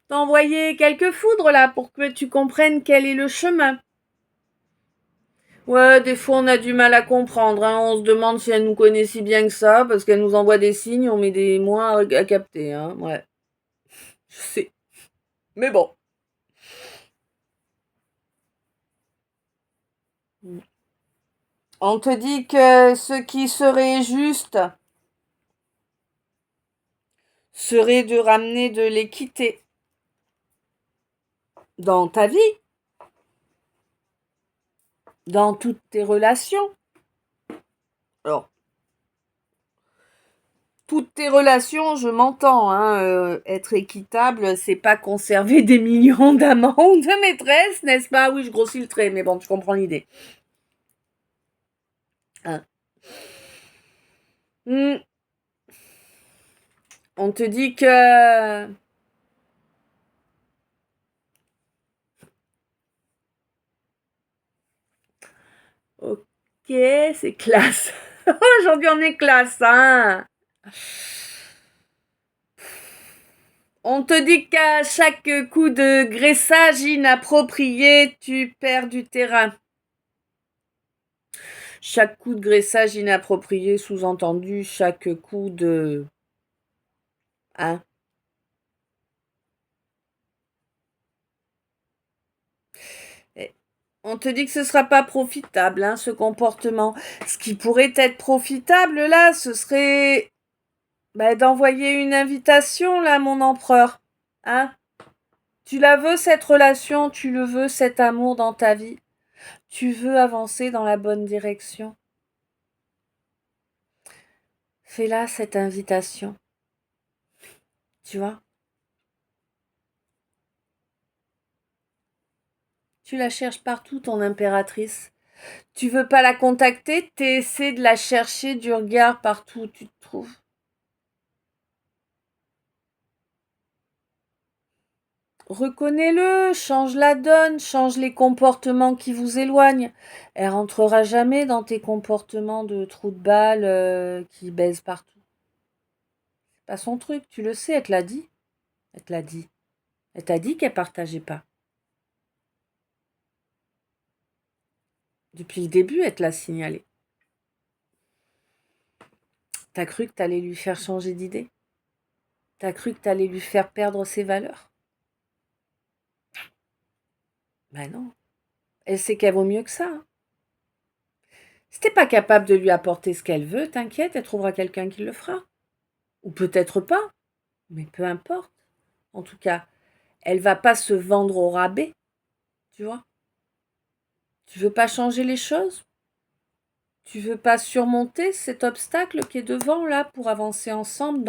t'envoyer quelques foudres là pour que tu comprennes quel est le chemin. Ouais, des fois on a du mal à comprendre, hein. On se demande si elle nous connaît si bien que ça, parce qu'elle nous envoie des signes, on met des mois à capter, hein. Ouais, je sais. Mais bon. On te dit que ce qui serait juste serait de ramener de l'équité dans ta vie. dans toutes tes relations. Alors, toutes tes relations, je m'entends, hein, être équitable, c'est pas conserver des millions d'amants ou de maîtresses, n'est-ce pas? Oui, je grossis le trait, mais bon, tu comprends l'idée. Hein. On te dit que... Ok, c'est classe. Aujourd'hui, on est classe, hein. On te dit qu'à chaque coup de graissage inapproprié, tu perds du terrain. Chaque coup de graissage inapproprié, sous-entendu, chaque coup de... Hein? On te dit que ce ne sera pas profitable, hein, ce comportement. Ce qui pourrait être profitable, là, ce serait d'envoyer une invitation, là, mon empereur. Hein? Tu la veux, cette relation, tu le veux, cet amour dans ta vie. Tu veux avancer dans la bonne direction. Fais-la, cette invitation. Tu vois? Tu la cherches partout, ton impératrice. Tu veux pas la contacter, t'essaies de la chercher du regard partout où tu te trouves. Reconnais-le, change la donne, change les comportements qui vous éloignent. Elle rentrera jamais dans tes comportements de trou de balle qui baise partout. C'est pas son truc, tu le sais, elle te l'a dit. Elle te l'a dit. Elle t'a dit qu'elle partageait pas. Depuis le début, elle te l'a signalé. T'as cru que t'allais lui faire changer d'idée? T'as cru que t'allais lui faire perdre ses valeurs? Ben non. Elle sait qu'elle vaut mieux que ça. Hein. Si t'es pas capable de lui apporter ce qu'elle veut, t'inquiète, elle trouvera quelqu'un qui le fera. Ou peut-être pas, mais peu importe. En tout cas, elle va pas se vendre au rabais, tu vois. Tu veux pas changer les choses? Tu veux pas surmonter cet obstacle qui est devant là pour avancer ensemble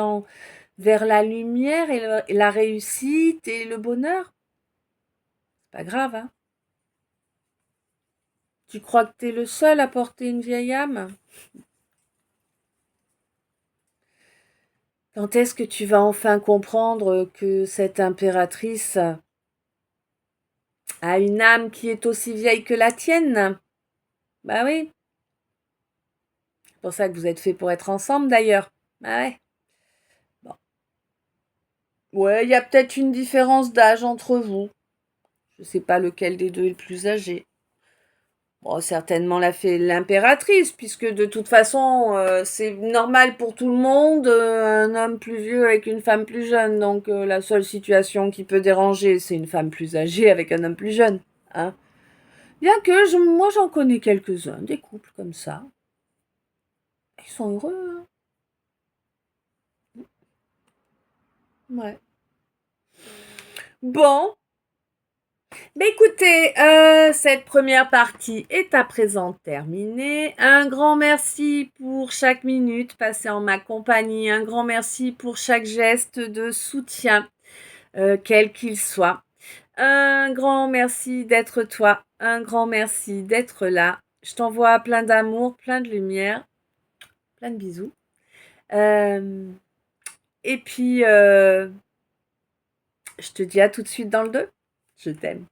vers la lumière et la réussite et le bonheur? C'est pas grave, hein. Tu crois que t'es le seul à porter une vieille âme? Quand est-ce que tu vas enfin comprendre que cette impératrice a une âme qui est aussi vieille que la tienne? Bah oui. C'est pour ça que vous êtes faits pour être ensemble d'ailleurs. Bah ouais. Bon. Ouais, il y a peut-être une différence d'âge entre vous. Je sais pas lequel des deux est le plus âgé. Bon, certainement l'impératrice, puisque de toute façon, c'est normal pour tout le monde, un homme plus vieux avec une femme plus jeune. Donc la seule situation qui peut déranger, c'est une femme plus âgée avec un homme plus jeune. Hein. Bien que moi j'en connais quelques-uns, des couples comme ça. Ils sont heureux. Hein. Ouais. Bon, écoutez, cette première partie est à présent terminée. Un grand merci pour chaque minute passée en ma compagnie. Un grand merci pour chaque geste de soutien, quel qu'il soit. Un grand merci d'être toi. Un grand merci d'être là. Je t'envoie plein d'amour, plein de lumière, plein de bisous. Et puis, je te dis à tout de suite dans le 2. Je t'aime.